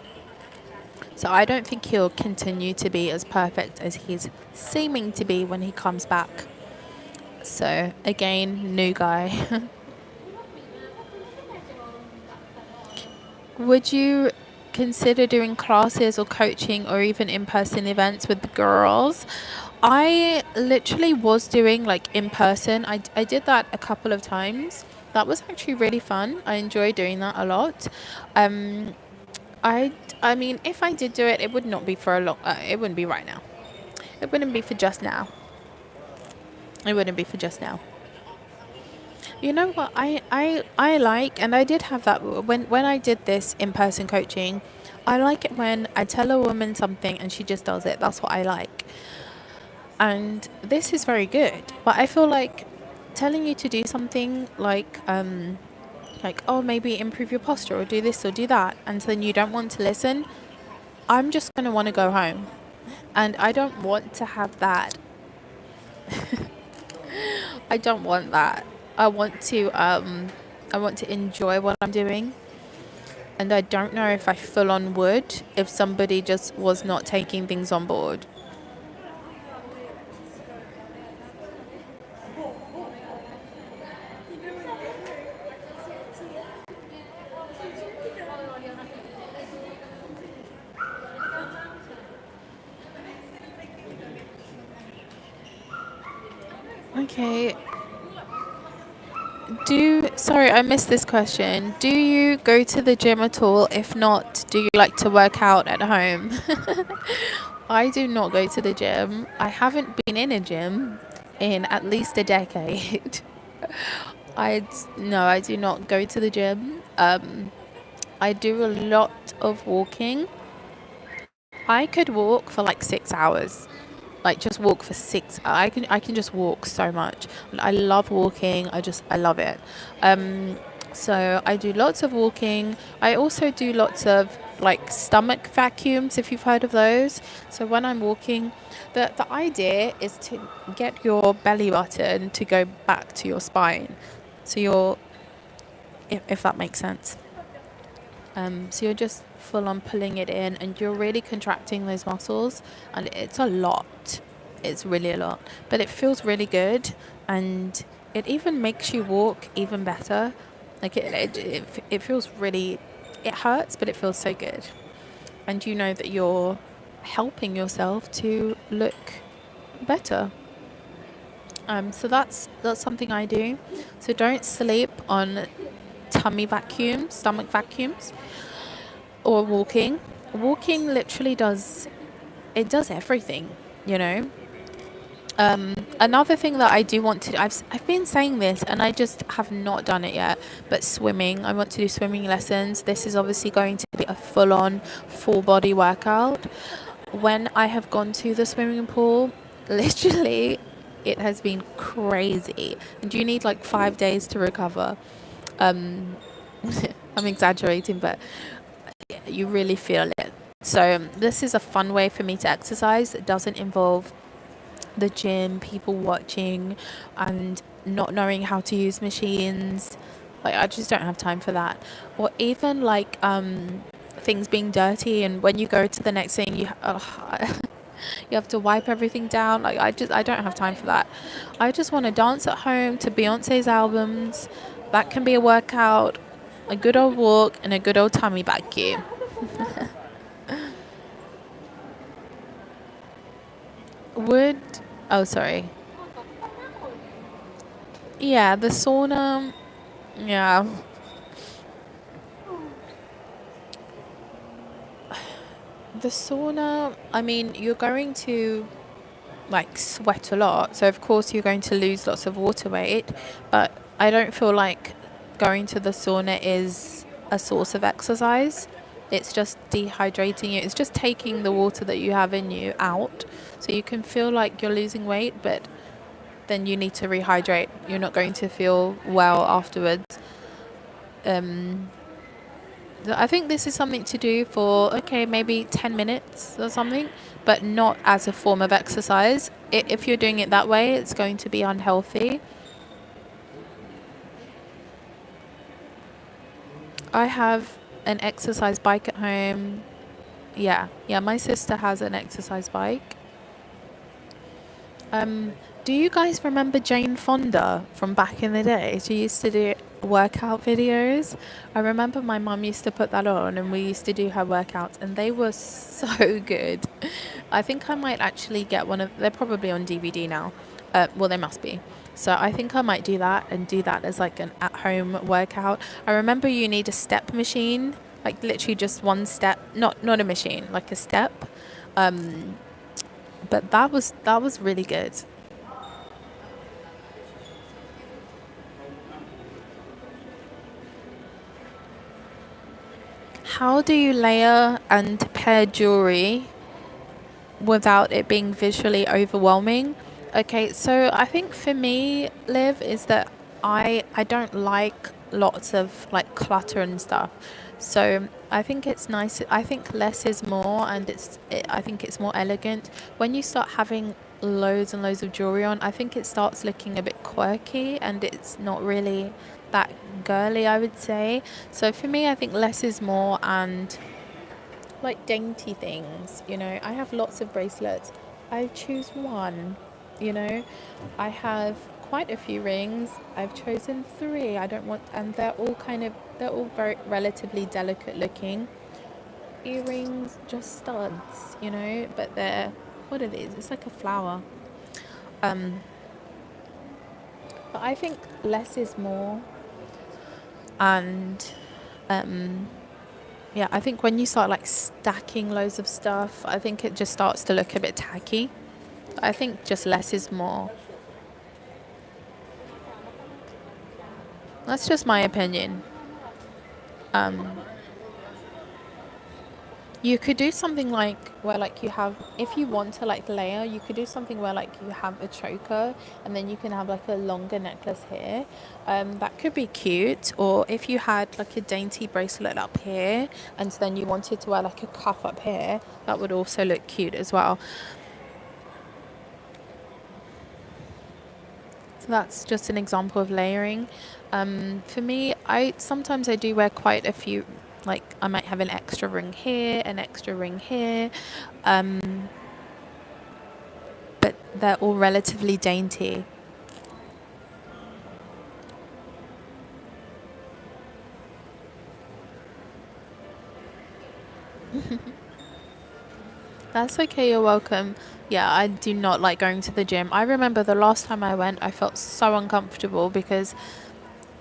So I don't think he'll continue to be as perfect as he's seeming to be when he comes back. So again, new guy. Would you consider doing classes or coaching or even in-person events with the girls? I literally was doing like in person. I did that a couple of times. That was actually really fun. I enjoy doing that a lot. I mean, if I did do it, it would not be for a long. It wouldn't be right now. It wouldn't be for just now. It wouldn't be for just now. You know what I like, and I did have that when I did this in-person coaching. I like it when I tell a woman something and she just does it. That's what I like. And this is very good. But I feel like telling you to do something like, oh, maybe improve your posture or do this or do that, and then you don't want to listen, I'm just going to want to go home. And I don't want to have that. I don't want that. I want to enjoy what I'm doing. And I don't know if I full on would if somebody just was not taking things on board. Okay. Sorry, I missed this question. Do you go to the gym at all? If not, do you like to work out at home? I do not go to the gym. I haven't been in a gym in at least a decade. No, I do not go to the gym. I do a lot of walking. I could walk for like 6 hours. Like just walk for six. I can just walk so much. I love walking. I love it. So I do lots of walking. I also do lots of like stomach vacuums, if you've heard of those. So when I'm walking, the idea is to get your belly button to go back to your spine. So if that makes sense. So you're just full on pulling it in and you're really contracting those muscles, and it's a lot. It's really a lot, but it feels really good, and it even makes you walk even better. Like it feels really, it hurts, but it feels so good. And you know that you're helping yourself to look better. So that's something I do. So don't sleep on tummy vacuums, stomach vacuums, or walking. Walking literally does everything, you know. Another thing that I do want to do, I've been saying this and I just have not done it yet, but swimming. I want to do swimming lessons. This is obviously going to be a full-on, full-body workout. When I have gone to the swimming pool, literally, it has been crazy. And you need like 5 days to recover. Um, I'm exaggerating, but you really feel it. So this is a fun way for me to exercise. It doesn't involve the gym, people watching, and not knowing how to use machines. Like I just don't have time for that. Or even like things being dirty, and when you go to the next thing, you have to wipe everything down. Like I don't have time for that. I just want to dance at home to Beyonce's albums. That can be a workout, a good old walk, and a good old tummy vacuum. Would Oh, sorry. Yeah, the sauna. Yeah. The sauna, I mean, you're going to like sweat a lot. So, of course, you're going to lose lots of water weight. But I don't feel like going to the sauna is a source of exercise. It's just dehydrating you. It's just taking the water that you have in you out. So you can feel like you're losing weight, but then you need to rehydrate. You're not going to feel well afterwards. Um, I think this is something to do for, okay, maybe 10 minutes or something, but not as a form of exercise. If you're doing it that way, it's going to be unhealthy. I have an exercise bike at home. Yeah, my sister has an exercise bike. Do you guys remember Jane Fonda from back in the day? She used to do workout videos. I remember my mum used to put that on and we used to do her workouts, and they were so good. I think I might actually get one of, they're probably on DVD now. Well, they must be. So I think I might do that and do that as like an at-home workout. I remember you need a step machine, like literally just one step, not a machine, like a step. But that was really good. How do you layer and pair jewelry without it being visually overwhelming? Okay, so I think for me, Liv, is that I don't like lots of like clutter and stuff. So I think it's nice. I think less is more, and I think it's more elegant. When you start having loads and loads of jewelry on, I think it starts looking a bit quirky, and it's not really that girly, I would say. So for me, I think less is more, and like dainty things, I have lots of bracelets. I choose one, you know. I have quite a few rings. I've chosen three. I don't want, and they're all very relatively delicate looking. Earrings, just studs, but they're, what are these? It's like a flower. Um, but I think less is more. And yeah, I think when you start like stacking loads of stuff, I think it just starts to look a bit tacky. I think just less is more. That's just my opinion. You could do something like where like you have, if you want to like layer, you could do something where like you have a choker and then you can have like a longer necklace here. That could be cute. Or if you had like a dainty bracelet up here and then you wanted to wear like a cuff up here, that would also look cute as well. So that's just an example of layering. For me, I sometimes I do wear quite a few. Like I might have an extra ring here, an extra ring here, but they're all relatively dainty. That's okay, you're welcome. Yeah, I do not like going to the gym. I remember the last time I went, I felt so uncomfortable because,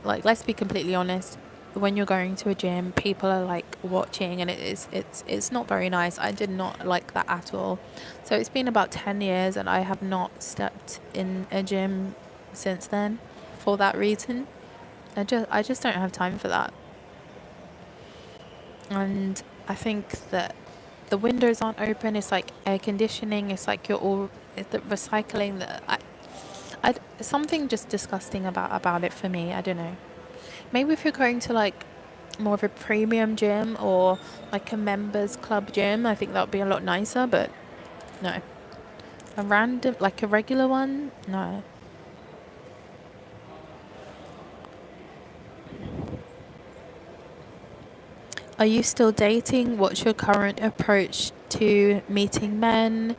like, let's be completely honest, when you're going to a gym, people are like watching and it's not very nice. I did not like that at all. So it's been about 10 years and I have not stepped in a gym since then for that reason. I just don't have time for that. And I think that the windows aren't open. It's like air conditioning. It's like you're all it's the recycling. Something just disgusting about it for me. I don't know. Maybe if you're going to like more of a premium gym or like a members club gym, I think that would be a lot nicer. But no, a random like a regular one, no. Are you still dating? What's your current approach to meeting men?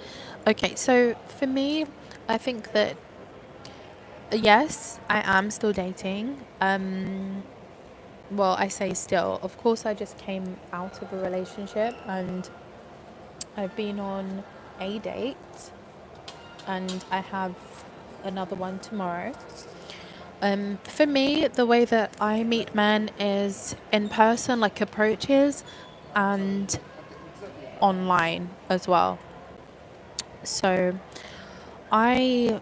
Okay, so for me, I think that yes, I am still dating. Well, I say still. Of course, I just came out of a relationship and I've been on a date and I have another one tomorrow. For me, the way that I meet men is in person, like approaches, and online as well. So I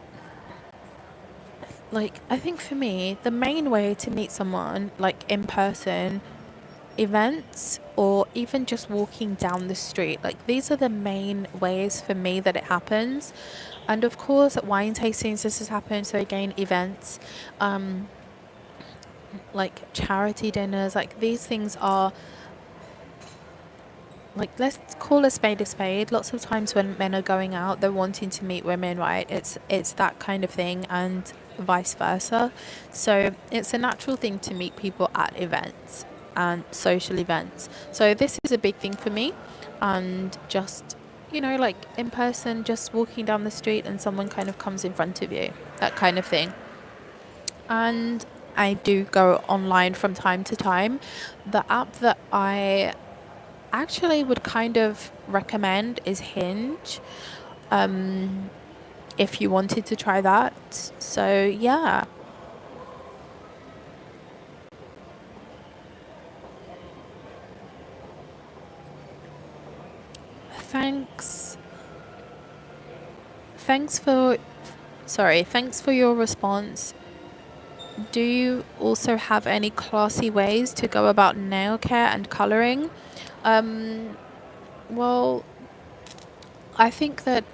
I think for me, the main way to meet someone like in person, events or even just walking down the street, like these are the main ways for me that it happens. And of course, at wine tastings, this has happened. So again, events, like charity dinners, like these things are like, let's call a spade a spade. Lots of times when men are going out, they're wanting to meet women, right? It's that kind of thing, and vice versa. So it's a natural thing to meet people at events and social events. So this is a big thing for me, and just like in person, just walking down the street and someone kind of comes in front of you, that kind of thing. And I do go online from time to time. The app that I actually would kind of recommend is Hinge, if you wanted to try that. So yeah. Thanks. Thanks for thanks for your response. Do you also have any classy ways to go about nail care and coloring? Well, I think that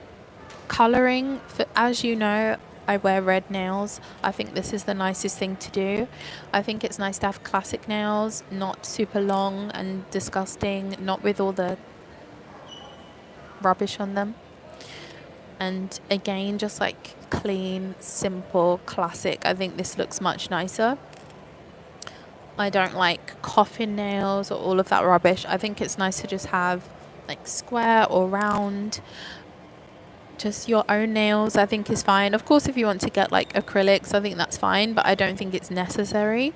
coloring, as you know, I wear red nails. I think this is the nicest thing to do. I think it's nice to have classic nails, not super long and disgusting, not with all the rubbish on them. And again, just like clean, simple, classic. I think this looks much nicer. I don't like coffin nails or all of that rubbish. I think it's nice to just have like square or round. Just your own nails, I think, is fine. Of course, if you want to get like acrylics, I think that's fine, but I don't think it's necessary.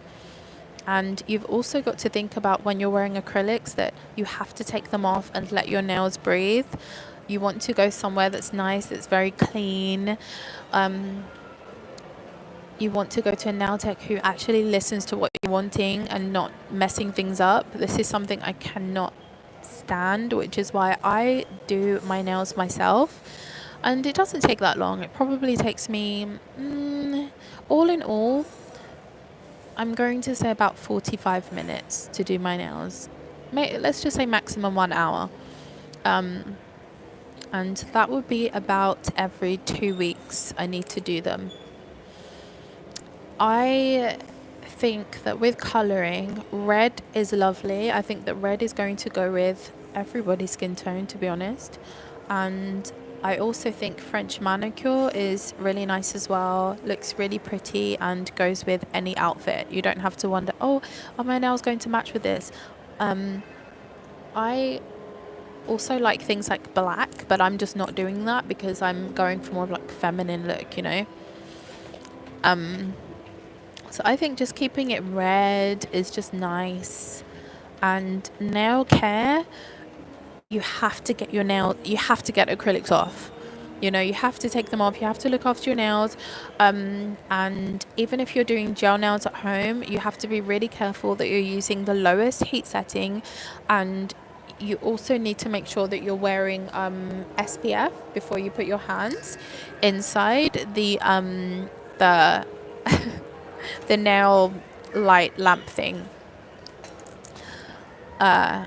And you've also got to think about when you're wearing acrylics that you have to take them off and let your nails breathe. You want to go somewhere that's nice, that's very clean. you want to go to a nail tech who actually listens to what you're wanting and not messing things up. This is something I cannot stand, which is why I do my nails myself. And it doesn't take that long. It probably takes me, all in all, I'm going to say about 45 minutes to do my nails. Let's just say maximum 1 hour. And that would be about every 2 weeks I need to do them. I think that with colouring, red is lovely. I think that red is going to go with everybody's skin tone, to be honest. And I also think French manicure is really nice as well. Looks really pretty and goes with any outfit. You don't have to wonder, oh, are my nails going to match with this? I also like things like black, but I'm just not doing that because I'm going for more of like feminine look, you know. So I think just keeping it red is just nice. And nail care, you have to get acrylics off. You know, you have to take them off. You have to look after your nails. And even if you're doing gel nails at home, you have to be really careful that you're using the lowest heat setting. And you also need to make sure that you're wearing SPF before you put your hands inside the the nail light lamp thing. Yeah.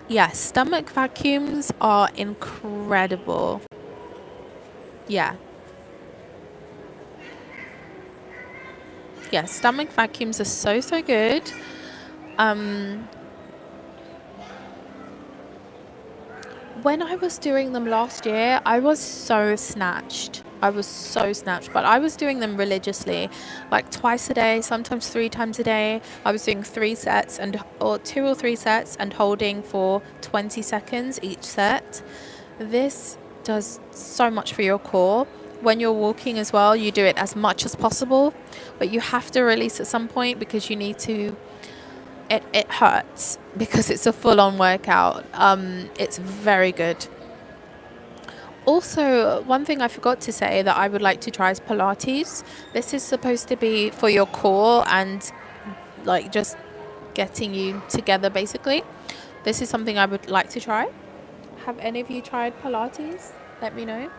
Yeah, stomach vacuums are incredible. Yeah. Yeah, stomach vacuums are so good. When I was doing them last year, I was so snatched. But I was doing them religiously, like twice a day, sometimes 3 times a day. I was doing 2 or 3 sets and holding for 20 seconds each set. This does so much for your core. When you're walking as well, you do it as much as possible, but you have to release at some point because you need to. It hurts because it's a full-on workout. It's very good. Also, one thing I forgot to say that I would like to try is Pilates. This is supposed to be for your core and like just getting you together basically. This is something I would like to try. Have any of you tried Pilates? Let me know.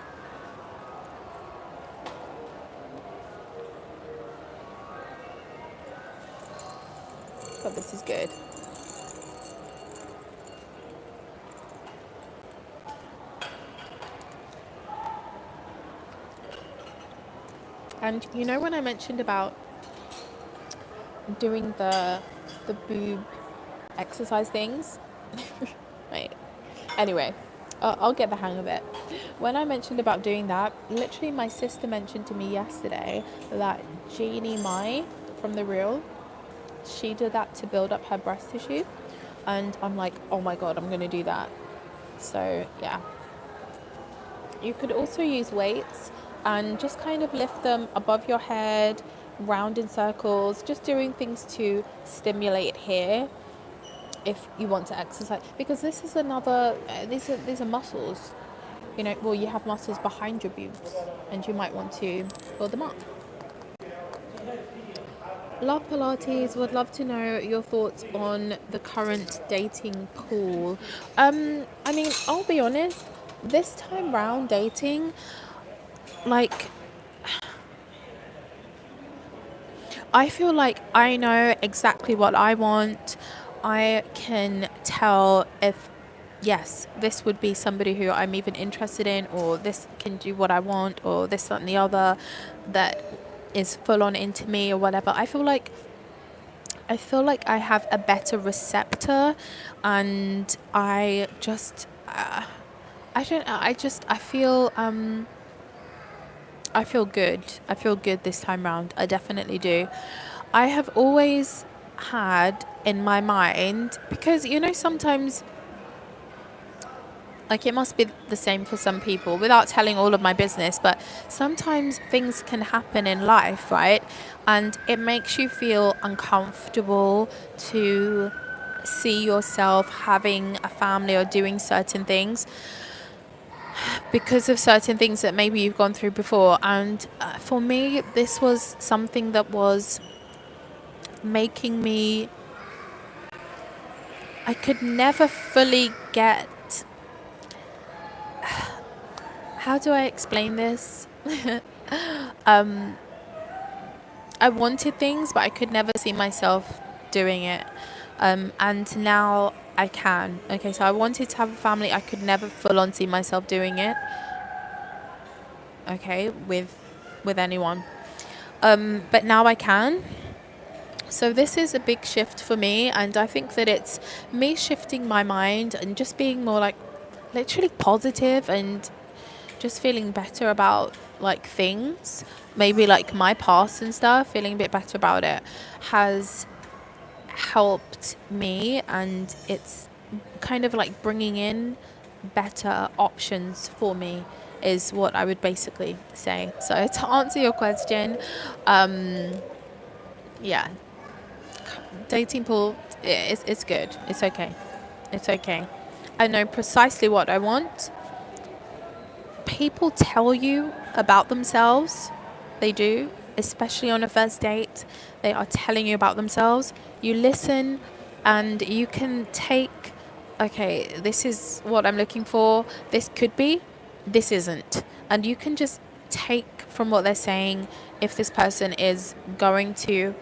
But this is good. And you know when I mentioned about doing the boob exercise things? Right. Anyway, I'll get the hang of it. When I mentioned about doing that, literally my sister mentioned to me yesterday that Jeannie Mai from The Real, she did that to build up her breast tissue. And I'm like, oh my God, I'm going to do that. So, yeah. You could also use weights and just kind of lift them above your head, round in circles, just doing things to stimulate here if you want to exercise. Because this is another, these are muscles. You know, well, you have muscles behind your boobs and you might want to build them up. Love Pilates. Would love to know your thoughts on the current dating pool. I mean, I'll be honest, this time round dating, like, I feel like I know exactly what I want. I can tell if, yes, this would be somebody who I'm even interested in, or this can do what I want, or this, that, and the other that is full on into me, or whatever. I feel like I have a better receptor, and I just, I don't know, I feel good. I feel good this time round. I definitely do. I have always had in my mind, because, you know, sometimes, like, it must be the same for some people without telling all of my business, but sometimes things can happen in life, right? And it makes you feel uncomfortable to see yourself having a family or doing certain things because of certain things that maybe you've gone through before. And for me, this was something that was making me, I could never fully get, how do I explain this? I wanted things, but I could never see myself doing it. And now I can. Okay, so I wanted to have a family. I could never full on see myself doing it. Okay, with anyone. But now I can. So this is a big shift for me, and I think that it's me shifting my mind and just being more like literally positive and just feeling better about like things, maybe like my past and stuff, feeling a bit better about it has helped me, and it's kind of like bringing in better options for me is what I would basically say. So to answer your question, yeah, dating pool, it's good. It's okay. It's okay. I know precisely what I want. People tell you about themselves. They do, especially on a first date. They are telling you about themselves. You listen and you can take, okay, this is what I'm looking for. This could be, this isn't. And you can just take from what they're saying if this person is going to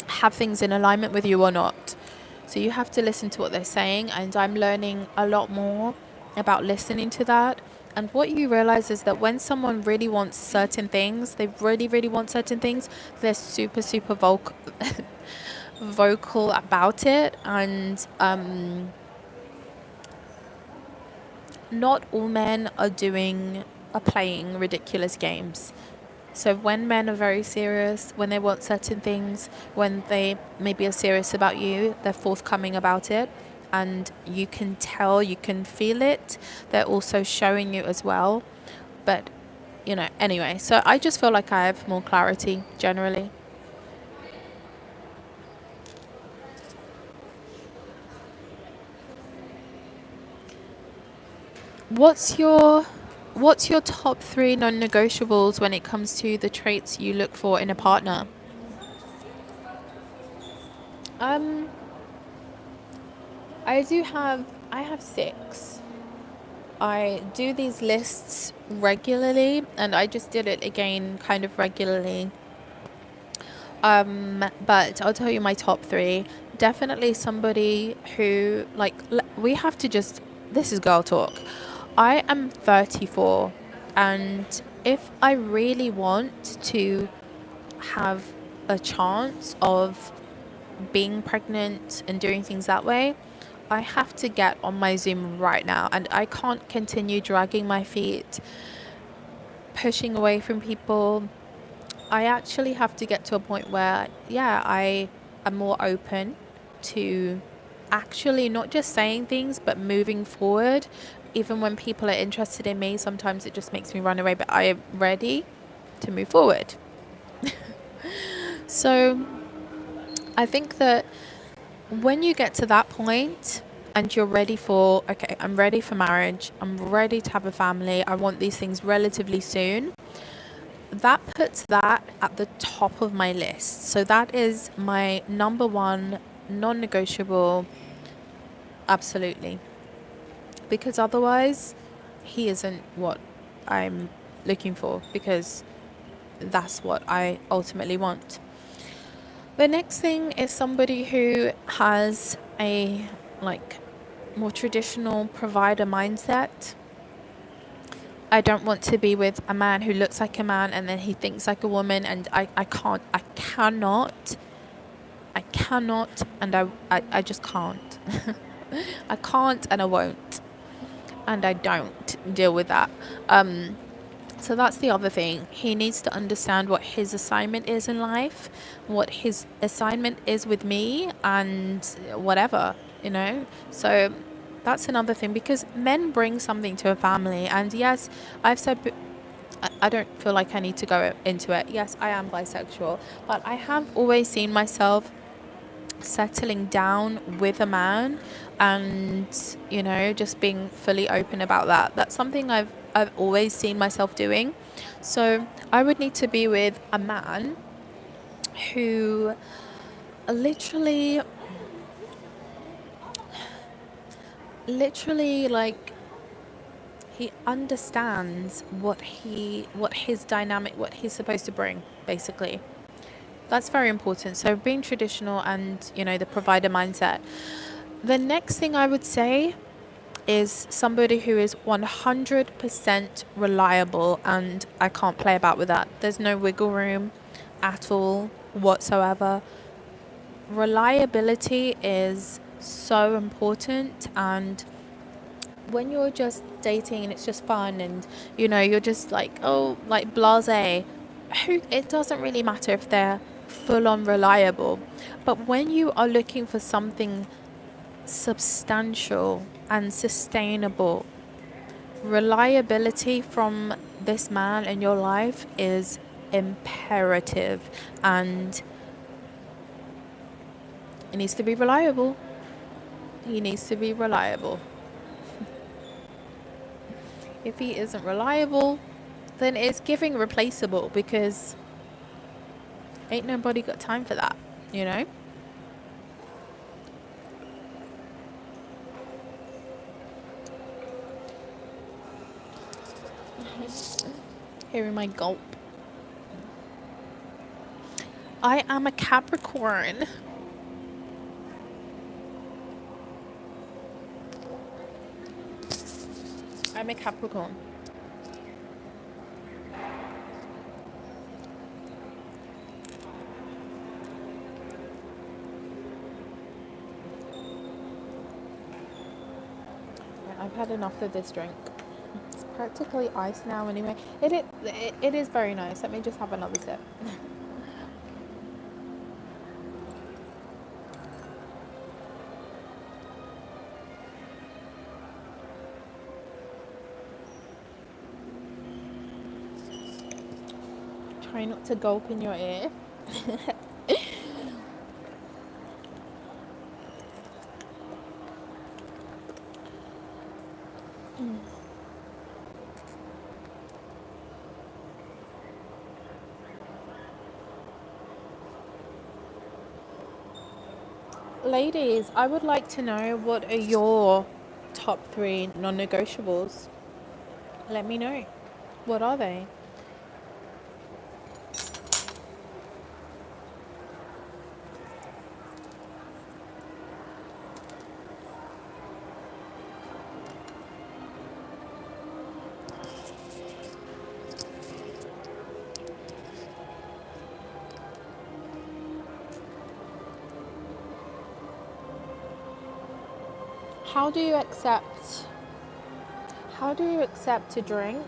have things in alignment with you or not. So you have to listen to what they're saying, and I'm learning a lot more about listening to that. And what you realize is that when someone really wants certain things, they really, really want certain things, they're super, super vocal about it. And not all men are playing ridiculous games. So when men are very serious, when they want certain things, when they maybe are serious about you, they're forthcoming about it. And you can tell, you can feel it. They're also showing you as well. But, anyway, so I just feel like I have more clarity generally. What's your top 3 non-negotiables when it comes to the traits you look for in a partner? I have 6. I do these lists regularly, and I just did it again kind of regularly. But I'll tell you my top 3. Definitely somebody who, like, we have to just, this is girl talk. I am 34, and if I really want to have a chance of being pregnant and doing things that way, I have to get on my Zoom right now, and I can't continue dragging my feet, pushing away from people. I actually have to get to a point where, I am more open to actually not just saying things, but moving forward. Even when people are interested in me, sometimes it just makes me run away, but I am ready to move forward. So I think that when you get to that point and you're ready for, okay, I'm ready for marriage, I'm ready to have a family, I want these things relatively soon, that puts that at the top of my list. So that is my number 1 non-negotiable, absolutely. Because otherwise, he isn't what I'm looking for, because that's what I ultimately want. The next thing is somebody who has a more traditional provider mindset. I don't want to be with a man who looks like a man and then he thinks like a woman, and I cannot, and I just can't. I can't, and I won't, and I don't deal with that. So that's the other thing. He needs to understand what his assignment is in life, what his assignment is with me, and whatever, So that's another thing, because men bring something to a family. And yes, I've said, I don't feel like I need to go into it. Yes, I am bisexual, but I have always seen myself settling down with a man and, you know, just being fully open about that. That's something I've always seen myself doing. So I would need to be with a man who literally like he understands what his dynamic, what he's supposed to bring, basically. That's very important. So being traditional and, you know, the provider mindset. The next thing I would say is somebody who is 100% reliable, and I can't play about with that. There's no wiggle room at all whatsoever. Reliability is so important, and when you're just dating and it's just fun and, you know, you're just like, oh, like blasé, it doesn't really matter if they're full on reliable. But when you are looking for something substantial and sustainable, reliability from this man in your life is imperative, and it needs to be reliable. He needs to be reliable. If he isn't reliable, then it's giving replaceable, because ain't nobody got time for that, you know? Hearing my gulp. I am a Capricorn. I'm a Capricorn. I've had enough of this drink. It's practically ice now anyway. It is very nice. Let me just have another sip. Try not to gulp in your ear. Ladies, I would like to know, what are your top 3 non-negotiables? Let me know. What are they? How do you accept a drink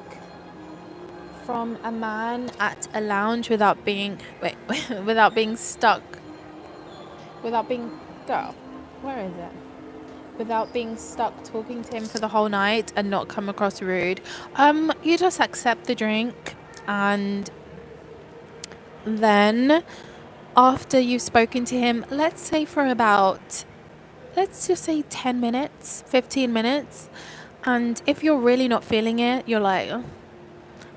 from a man at a lounge without being stuck, without being girl? Where is it? Without being stuck talking to him for the whole night and not come across rude. You just accept the drink, and then after you've spoken to him, let's say for about, let's just say 10 minutes, 15 minutes. And if you're really not feeling it, you're like, oh,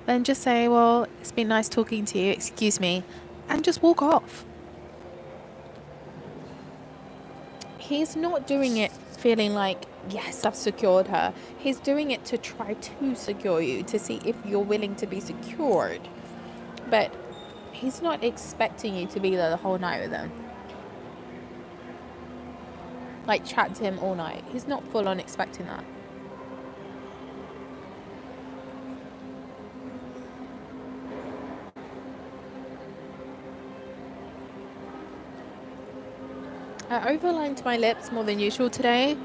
then just say, well, it's been nice talking to you, excuse me, and just walk off. He's not doing it feeling like, yes, I've secured her. He's doing it to try to secure you, to see if you're willing to be secured. But he's not expecting you to be there the whole night with him. Like, chat to him all night. He's not full on expecting that. I overlined my lips more than usual today.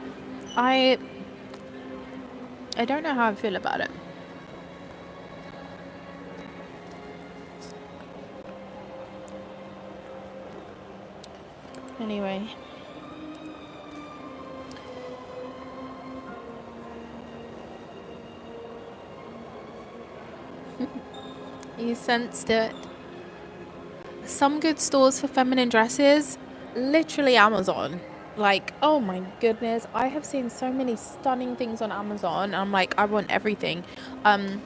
I don't know how I feel about it. Anyway. You sensed it. Some good stores for feminine dresses literally Amazon. Like, oh my goodness, I have seen so many stunning things on Amazon. I'm like, I want everything. Um,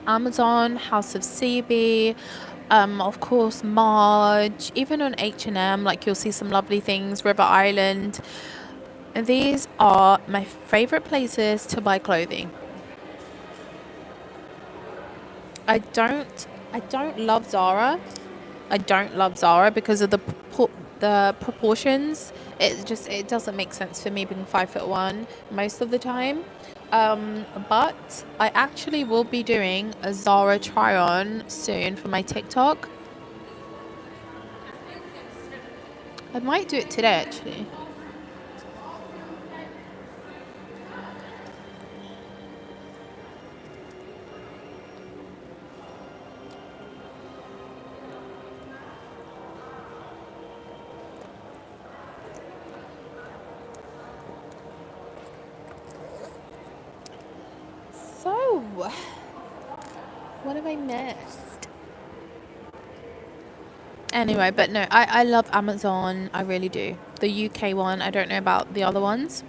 Amazon, House of CB, of course, Marge, even on H&M, like you'll see some lovely things, River Island. These are my favorite places to buy clothing. I don't love Zara. I don't love Zara because of the proportions. It doesn't make sense for me being 5'1" most of the time. But I actually will be doing a Zara try on soon for my TikTok. I might do it today actually. So, what have I missed? Anyway, but no, I love Amazon. I really do. The UK one, I don't know about the other ones.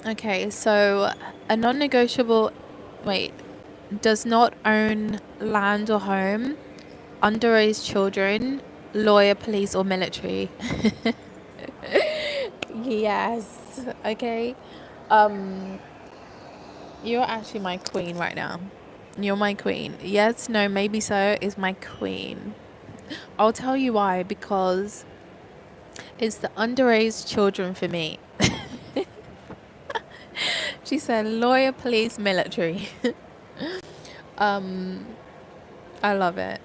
Okay, so a non-negotiable, wait, does not own land or home, underage children, lawyer, police, or military. Yes. Okay. Um, you're actually my queen right now. You're my queen. Yes, no, maybe so is my queen. I'll tell you why, because it's the underage children for me. She said lawyer, police, military. um, I love it.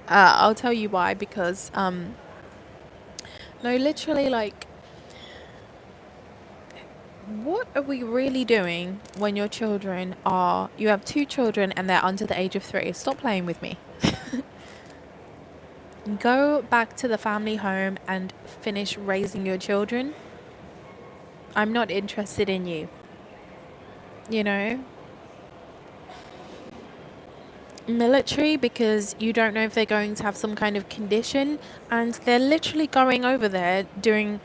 I'll tell you why, because no, literally, like, what are we really doing when your children are, you have two children and they're under the age of 3? Stop playing with me. Go back to the family home and finish raising your children. I'm not interested in you. You know? Military, because you don't know if they're going to have some kind of condition, and they're literally going over there doing,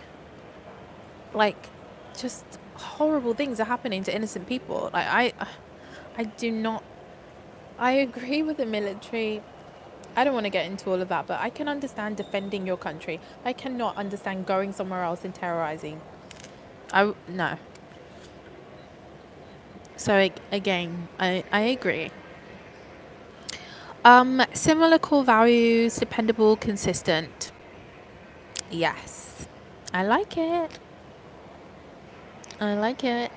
like, just horrible things are happening to innocent people. Like, I do not. I agree with the military. I don't want to get into all of that, but I can understand defending your country. I cannot understand going somewhere else and terrorizing. No. So again, I agree. Similar core values, dependable, consistent. Yes, I like it. I like it.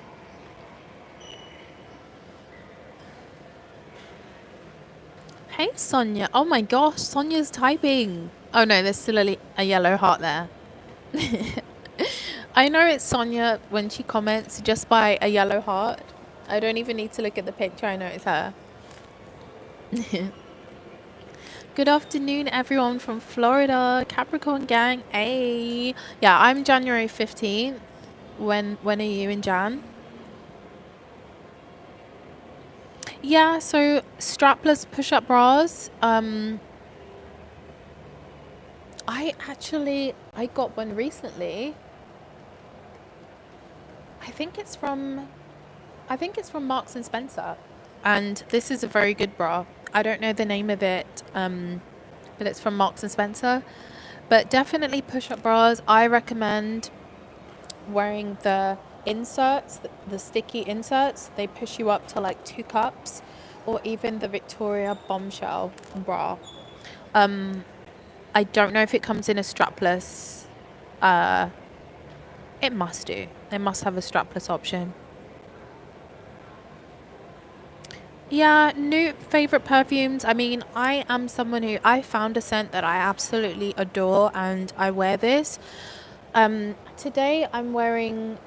Hey, Sonia. Oh my gosh, Sonia's typing. Oh no, there's still a yellow heart there. I know it's Sonia when she comments just by a yellow heart. I don't even need to look at the picture. I know it's her. Good afternoon, everyone from Florida, Capricorn gang. Hey, yeah, I'm January 15th. When are you in Jan? Yeah, so strapless push-up bras. I got one recently. I think it's from Marks and Spencer, and this is a very good bra. I don't know the name of it, but it's from Marks and Spencer. But definitely push-up bras. I recommend wearing the inserts, the sticky inserts. They push you up to like 2 cups, or even the Victoria Bombshell bra. I don't know if it comes in a strapless. It must do. They must have a strapless option. Yeah, new favorite perfumes. I mean, I am someone who I found a scent that I absolutely adore, and I wear this. Today I'm wearing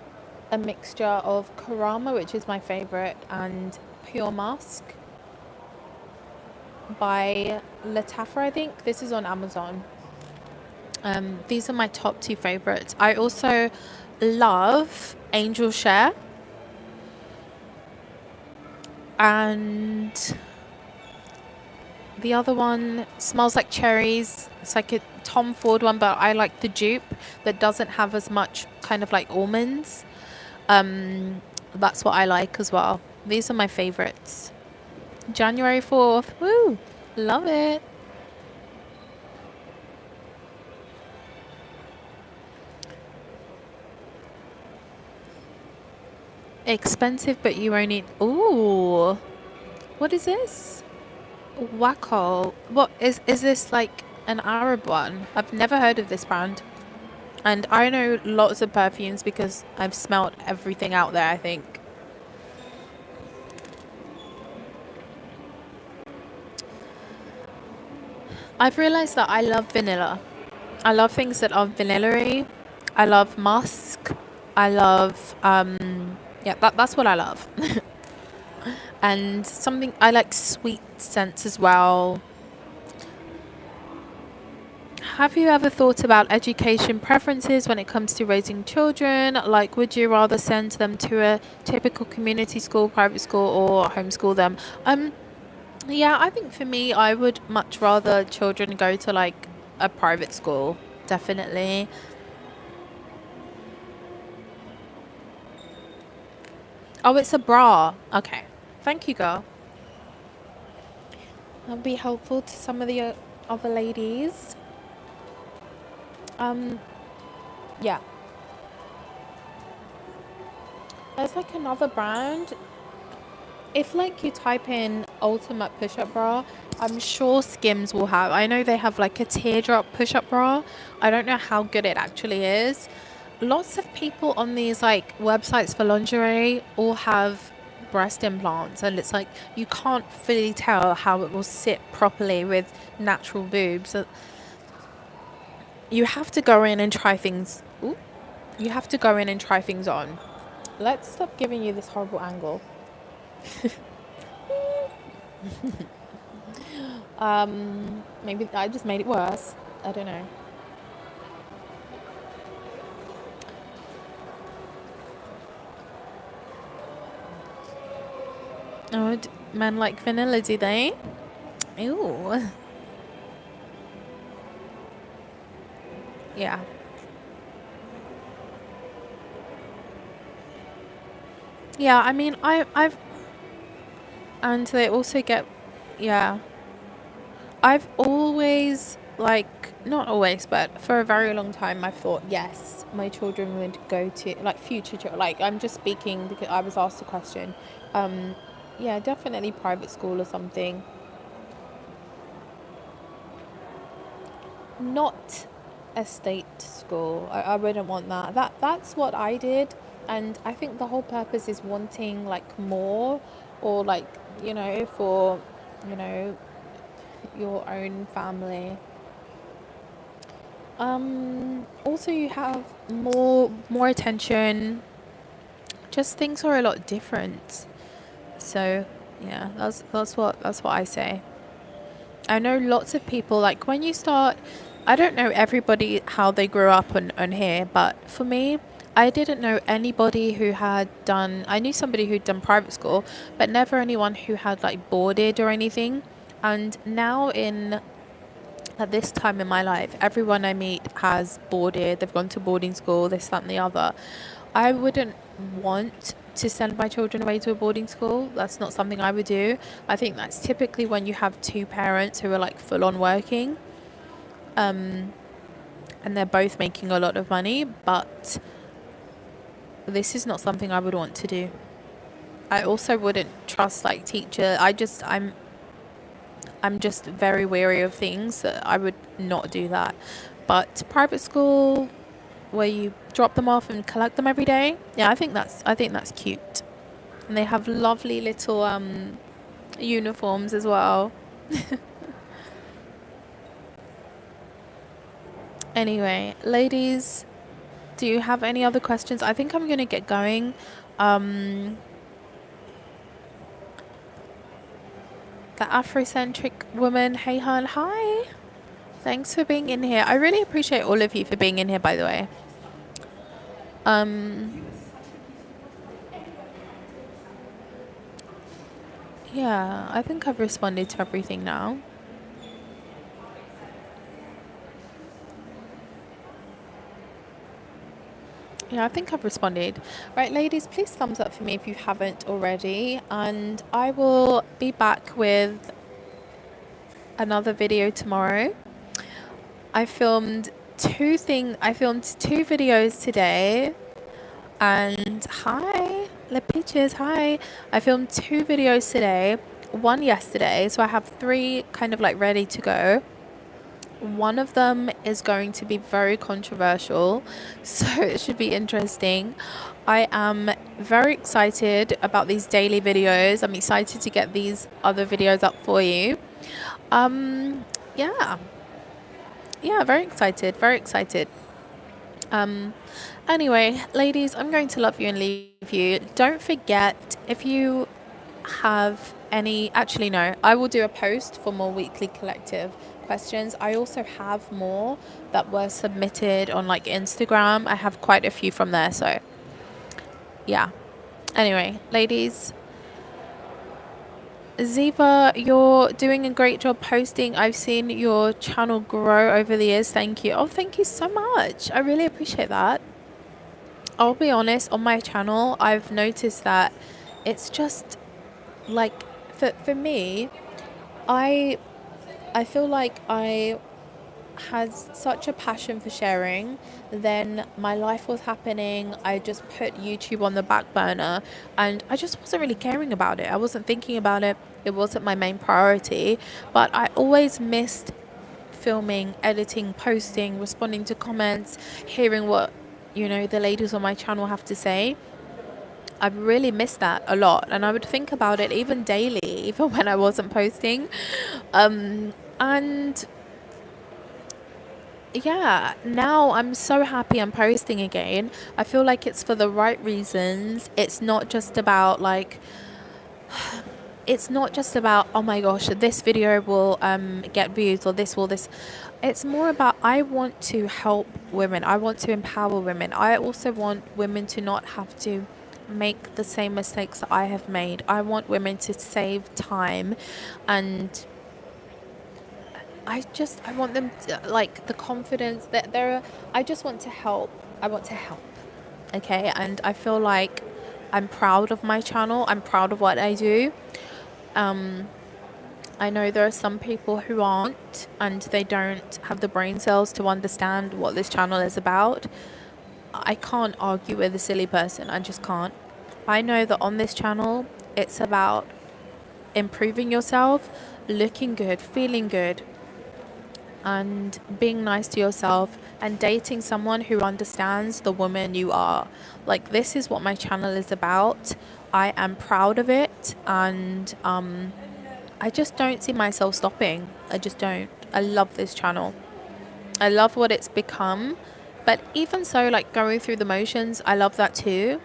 a mixture of Karama, which is my favorite, and Pure Musk by Lattafa, I think. This is on Amazon. These are my top 2 favorites. I also love Angel Share, and The other one smells like cherries. It's like a Tom Ford one, but I like the dupe that doesn't have as much kind of like almonds. That's what I like as well. These are my favorites. January 4th. Woo! Love it. Expensive, but you only... Ooh. What is this? Wacko. What is this, like an Arab one? I've never heard of this brand. And I know lots of perfumes because I've smelled everything out there, I think. I've realized that I love vanilla. I love things that are vanilla-y. I love musk. I love yeah, that's what I love. And something I like sweet scents as well. Have you ever thought about education preferences when it comes to raising children? Like, would you rather send them to a typical community school, private school, or homeschool them? Yeah, I think for me, I would much rather children go to like a private school, definitely. Oh, it's a bra. Okay. Thank you, girl. That'll be helpful to some of the other ladies. Um, yeah. There's like another brand. If like you type in ultimate push-up bra, I'm sure Skims will have. I know they have like a teardrop push-up bra. I don't know how good it actually is. Lots of people on these like websites for lingerie all have breast implants, and it's like you can't fully tell how it will sit properly with natural boobs. You have to go in and try things. Ooh, you have to go in and try things on. Let's stop giving you this horrible angle. Maybe I just made it worse. I don't know. Oh, men like vanilla, do they? Ew. Yeah. Yeah, I mean, I've, and they also get, yeah. I've always, like, not always, but for a very long time, I've thought, yes, my children would go to, like, future children. Like, I'm just speaking because I was asked a question. Yeah, definitely private school or something. Not a state school. I wouldn't want that. That's what I did, and I think the whole purpose is wanting like more, or like for you know your own family. Also, you have more attention. Just things are a lot different. So yeah, that's what I say. I know lots of people, like when you start, I don't know everybody how they grew up on here, but for me, I didn't know anybody who had done, I knew somebody who'd done private school, but never anyone who had like boarded or anything. And now at this time in my life, everyone I meet has boarded, they've gone to boarding school, this, that, and the other. I wouldn't want to send my children away to a boarding school. That's not something I would do. I think that's typically when you have two parents who are like full on working, and they're both making a lot of money, but this is not something I would want to do. I also wouldn't trust like teacher. I'm just very wary of things that I would not do that. But private school where you drop them off and collect them every day, yeah, I think that's cute. And they have lovely little uniforms as well. Anyway, ladies, do you have any other questions? I think I'm going to get going. The Afrocentric woman, hey hun, hi. Thanks for being in here. I really appreciate all of you for being in here, by the way. Yeah, I think I've responded to everything now. Yeah, I think I've responded. Right, ladies, please thumbs up for me if you haven't already. And I will be back with another video tomorrow. I filmed I filmed two videos today. And hi, the peaches, hi. I filmed two videos today, one yesterday. So I have three kind of like ready to go. One of them is going to be very controversial, so it should be interesting. I am very excited about these daily videos. I'm excited to get these other videos up for you. Yeah. Yeah, very excited, very excited. Anyway, ladies, I'm going to love you and leave you. Don't forget, if you have any, actually no, I will do a post for more weekly collective questions. I also have more that were submitted on like Instagram. I have quite a few from there, so yeah. Anyway, ladies, Ziva, you're doing a great job posting. I've seen your channel grow over the years. Thank you. Oh, thank you so much. I really appreciate that. I'll be honest, on my channel, I've noticed that it's just like for me, I feel like I had such a passion for sharing. Then my life was happening. I just put YouTube on the back burner and I just wasn't really caring about it. I wasn't thinking about it. It wasn't my main priority, but I always missed filming, editing, posting, responding to comments, hearing what, you know, the ladies on my channel have to say. I really missed that a lot, and I would think about it even daily, even when I wasn't posting. And yeah, now I'm so happy I'm posting again. I feel like it's for the right reasons. It's not just about like, it's not just about, oh my gosh, this video will get views or this will this. It's more about, I want to help women. I want to empower women. I also want women to not have to make the same mistakes that I have made. I want women to save time, and I want them to, like, the confidence that I just want to help. I want to help. Okay. And I feel like I'm proud of my channel. I'm proud of what I do. I know there are some people who aren't, and they don't have the brain cells to understand what this channel is about. I can't argue with a silly person. I just can't. I know that on this channel, it's about improving yourself, looking good, feeling good, and being nice to yourself, and dating someone who understands the woman you are. Like, this is what my channel is about. I am proud of it, and I just don't see myself stopping. I just don't. I love this channel. I love what it's become. But even so, like, going through the motions, I love that too.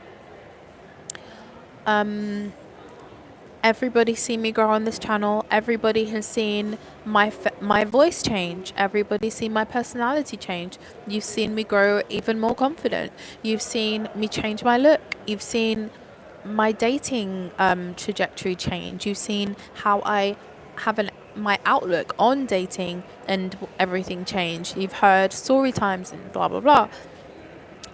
Everybody's seen me grow on this channel. Everybody has seen my voice change. Everybody's seen my personality change. You've seen me grow even more confident. You've seen me change my look. You've seen my dating trajectory change. You've seen how I have my outlook on dating and everything change. You've heard story times and blah blah blah.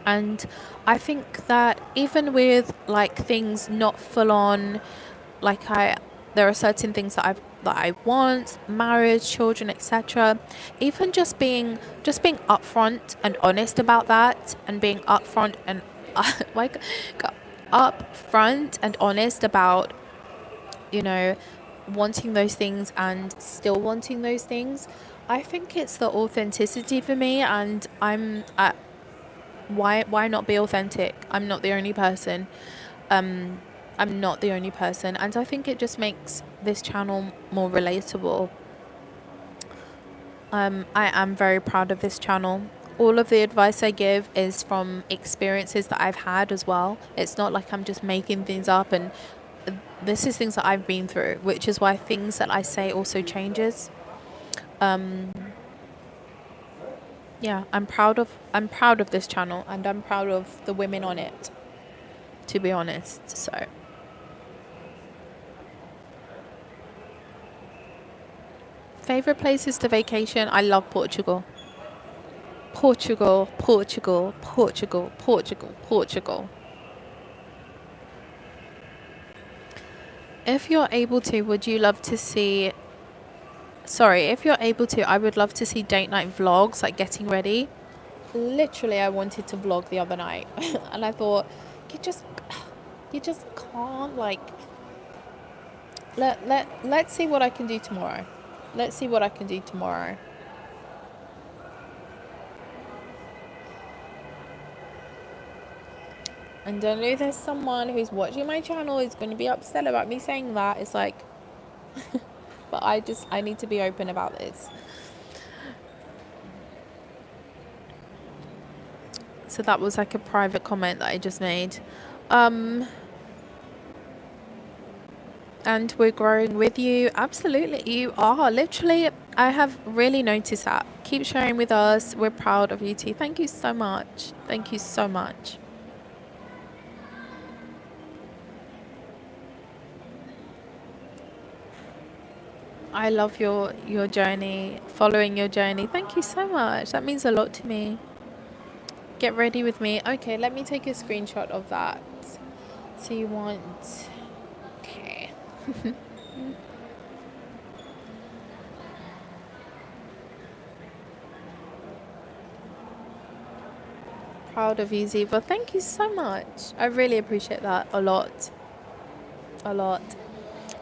And I think that even with like things not full on, like there are certain things that I want, marriage, children, etc. Even just being upfront and honest about that, and being upfront and like upfront and honest about, you know, wanting those things and still wanting those things. I think it's the authenticity for me, and why not be authentic? I'm not the only person. I'm not the only person, and I think it just makes this channel more relatable. I am very proud of this channel. All of the advice I give is from experiences that I've had as well. It's not like I'm just making things up, and this is things that I've been through, which is why things that I say also changes. Yeah, I'm proud of this channel, and I'm proud of the women on it, to be honest. So favorite places to vacation, I love Portugal. Portugal, Portugal, Portugal, Portugal, Portugal. If you're able to, would you love to see... Sorry, if you're able to, I would love to see date night vlogs, like getting ready. Literally, I wanted to vlog the other night. And I thought, you just can't, like... Let's see what I can do tomorrow. Let's see what I can do tomorrow. And I know there's someone who's watching my channel who's going to be upset about me saying that. It's like... But I need to be open about this. So that was like a private comment that I just made. And we're growing with you. Absolutely, you are. Literally, I have really noticed that. Keep sharing with us. We're proud of you too. Thank you so much. Thank you so much. I love your journey, following your journey. Thank you so much. That means a lot to me. Get ready with me. Okay, let me take a screenshot of that. So you want... Okay. Proud of you, Ziva. Thank you so much. I really appreciate that a lot. A lot.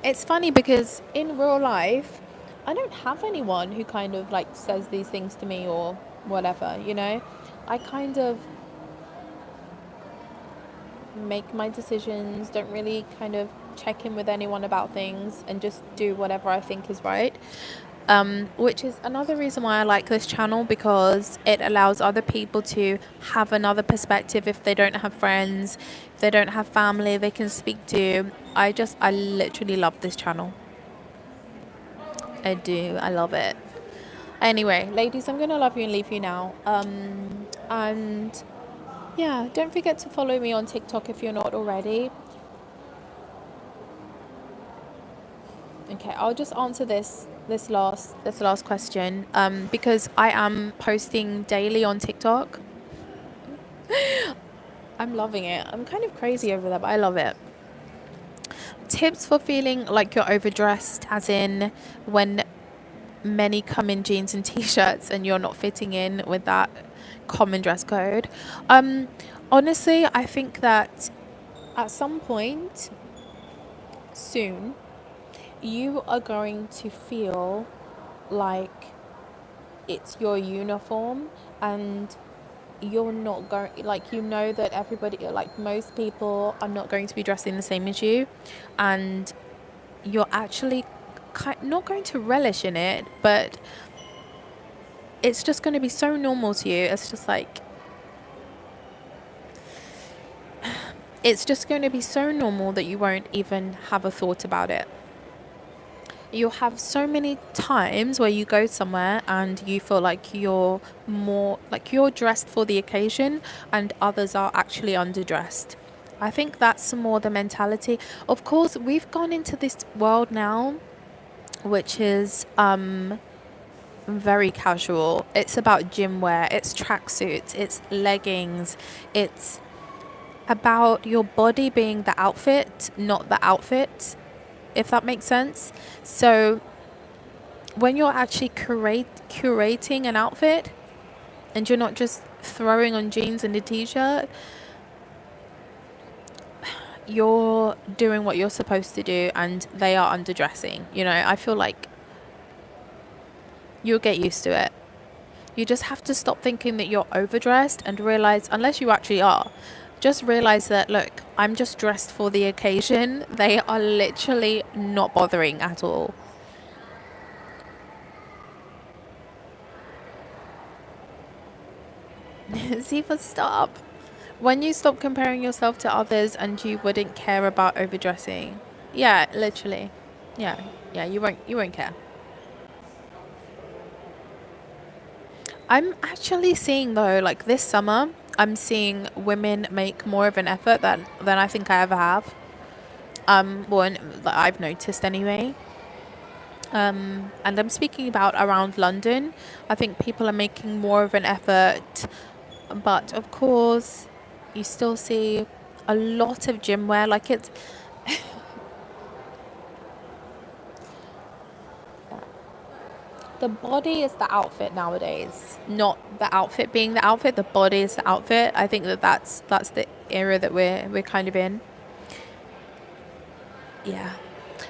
It's funny because in real life, I don't have anyone who kind of like says these things to me or whatever, you know? I kind of make my decisions, don't really kind of check in with anyone about things and just do whatever I think is right. Which is another reason why I like this channel, because it allows other people to have another perspective if they don't have friends, if they don't have family they can speak to. I literally love this channel. I do. I love it. Anyway, ladies, I'm gonna love you and leave you now. And yeah, don't forget to follow me on TikTok if you're not already. Okay, I'll just answer this last question, because I am posting daily on TikTok. I'm loving it. I'm kind of crazy over that, but I love it. Tips for feeling like you're overdressed, as in when many come in jeans and t-shirts and you're not fitting in with that common dress code. Honestly, I think that at some point soon you are going to feel like it's your uniform, and you're not going, like, you know that everybody, like most people are not going to be dressing the same as you, and you're actually not going to relish in it, but it's just going to be so normal to you. It's just like, it's just going to be so normal that you won't even have a thought about it. You'll have so many times where you go somewhere and you feel like you're more, like you're dressed for the occasion and others are actually underdressed. I think that's more the mentality. Of course, we've gone into this world now, which is very casual. It's about gym wear, it's tracksuits, it's leggings, it's about your body being the outfit, not the outfit, if that makes sense. So when you're actually curating an outfit and you're not just throwing on jeans and a t-shirt, you're doing what you're supposed to do and they are underdressing. You know, I feel like you'll get used to it. You just have to stop thinking that you're overdressed and realize, unless you actually are, just realize that, look, I'm just dressed for the occasion. They are literally not bothering at all. Ziva, stop. When you stop comparing yourself to others and you wouldn't care about overdressing. Yeah, literally. Yeah, you won't care. I'm actually seeing, though, like this summer, I'm seeing women make more of an effort than I think I ever have. One that I've noticed anyway. And I'm speaking about around London. I think people are making more of an effort, but of course, you still see a lot of gym wear. Like it's the body is the outfit nowadays, not the outfit being the outfit. The body is the outfit. I think that's the era that we're kind of in. Yeah.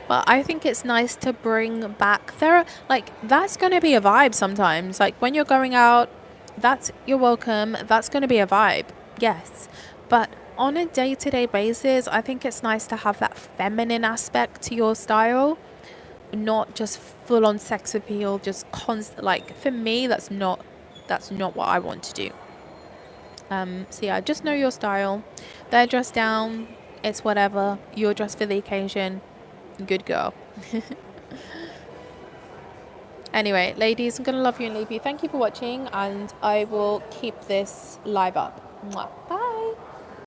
But I think it's nice to bring back there. Like that's going to be a vibe sometimes. Like when you're going out, that's you're welcome. That's going to be a vibe. Yes. But on a day-to-day basis, I think it's nice to have that feminine aspect to your style, not just full on sex appeal, just constant. Like for me, that's not what I want to do. So yeah, just know your style. They're dressed down. It's whatever. You're dressed for the occasion. Good girl. Anyway, ladies, I'm gonna love you and leave you. Thank you for watching, and I will keep this live up. Mwah. Bye.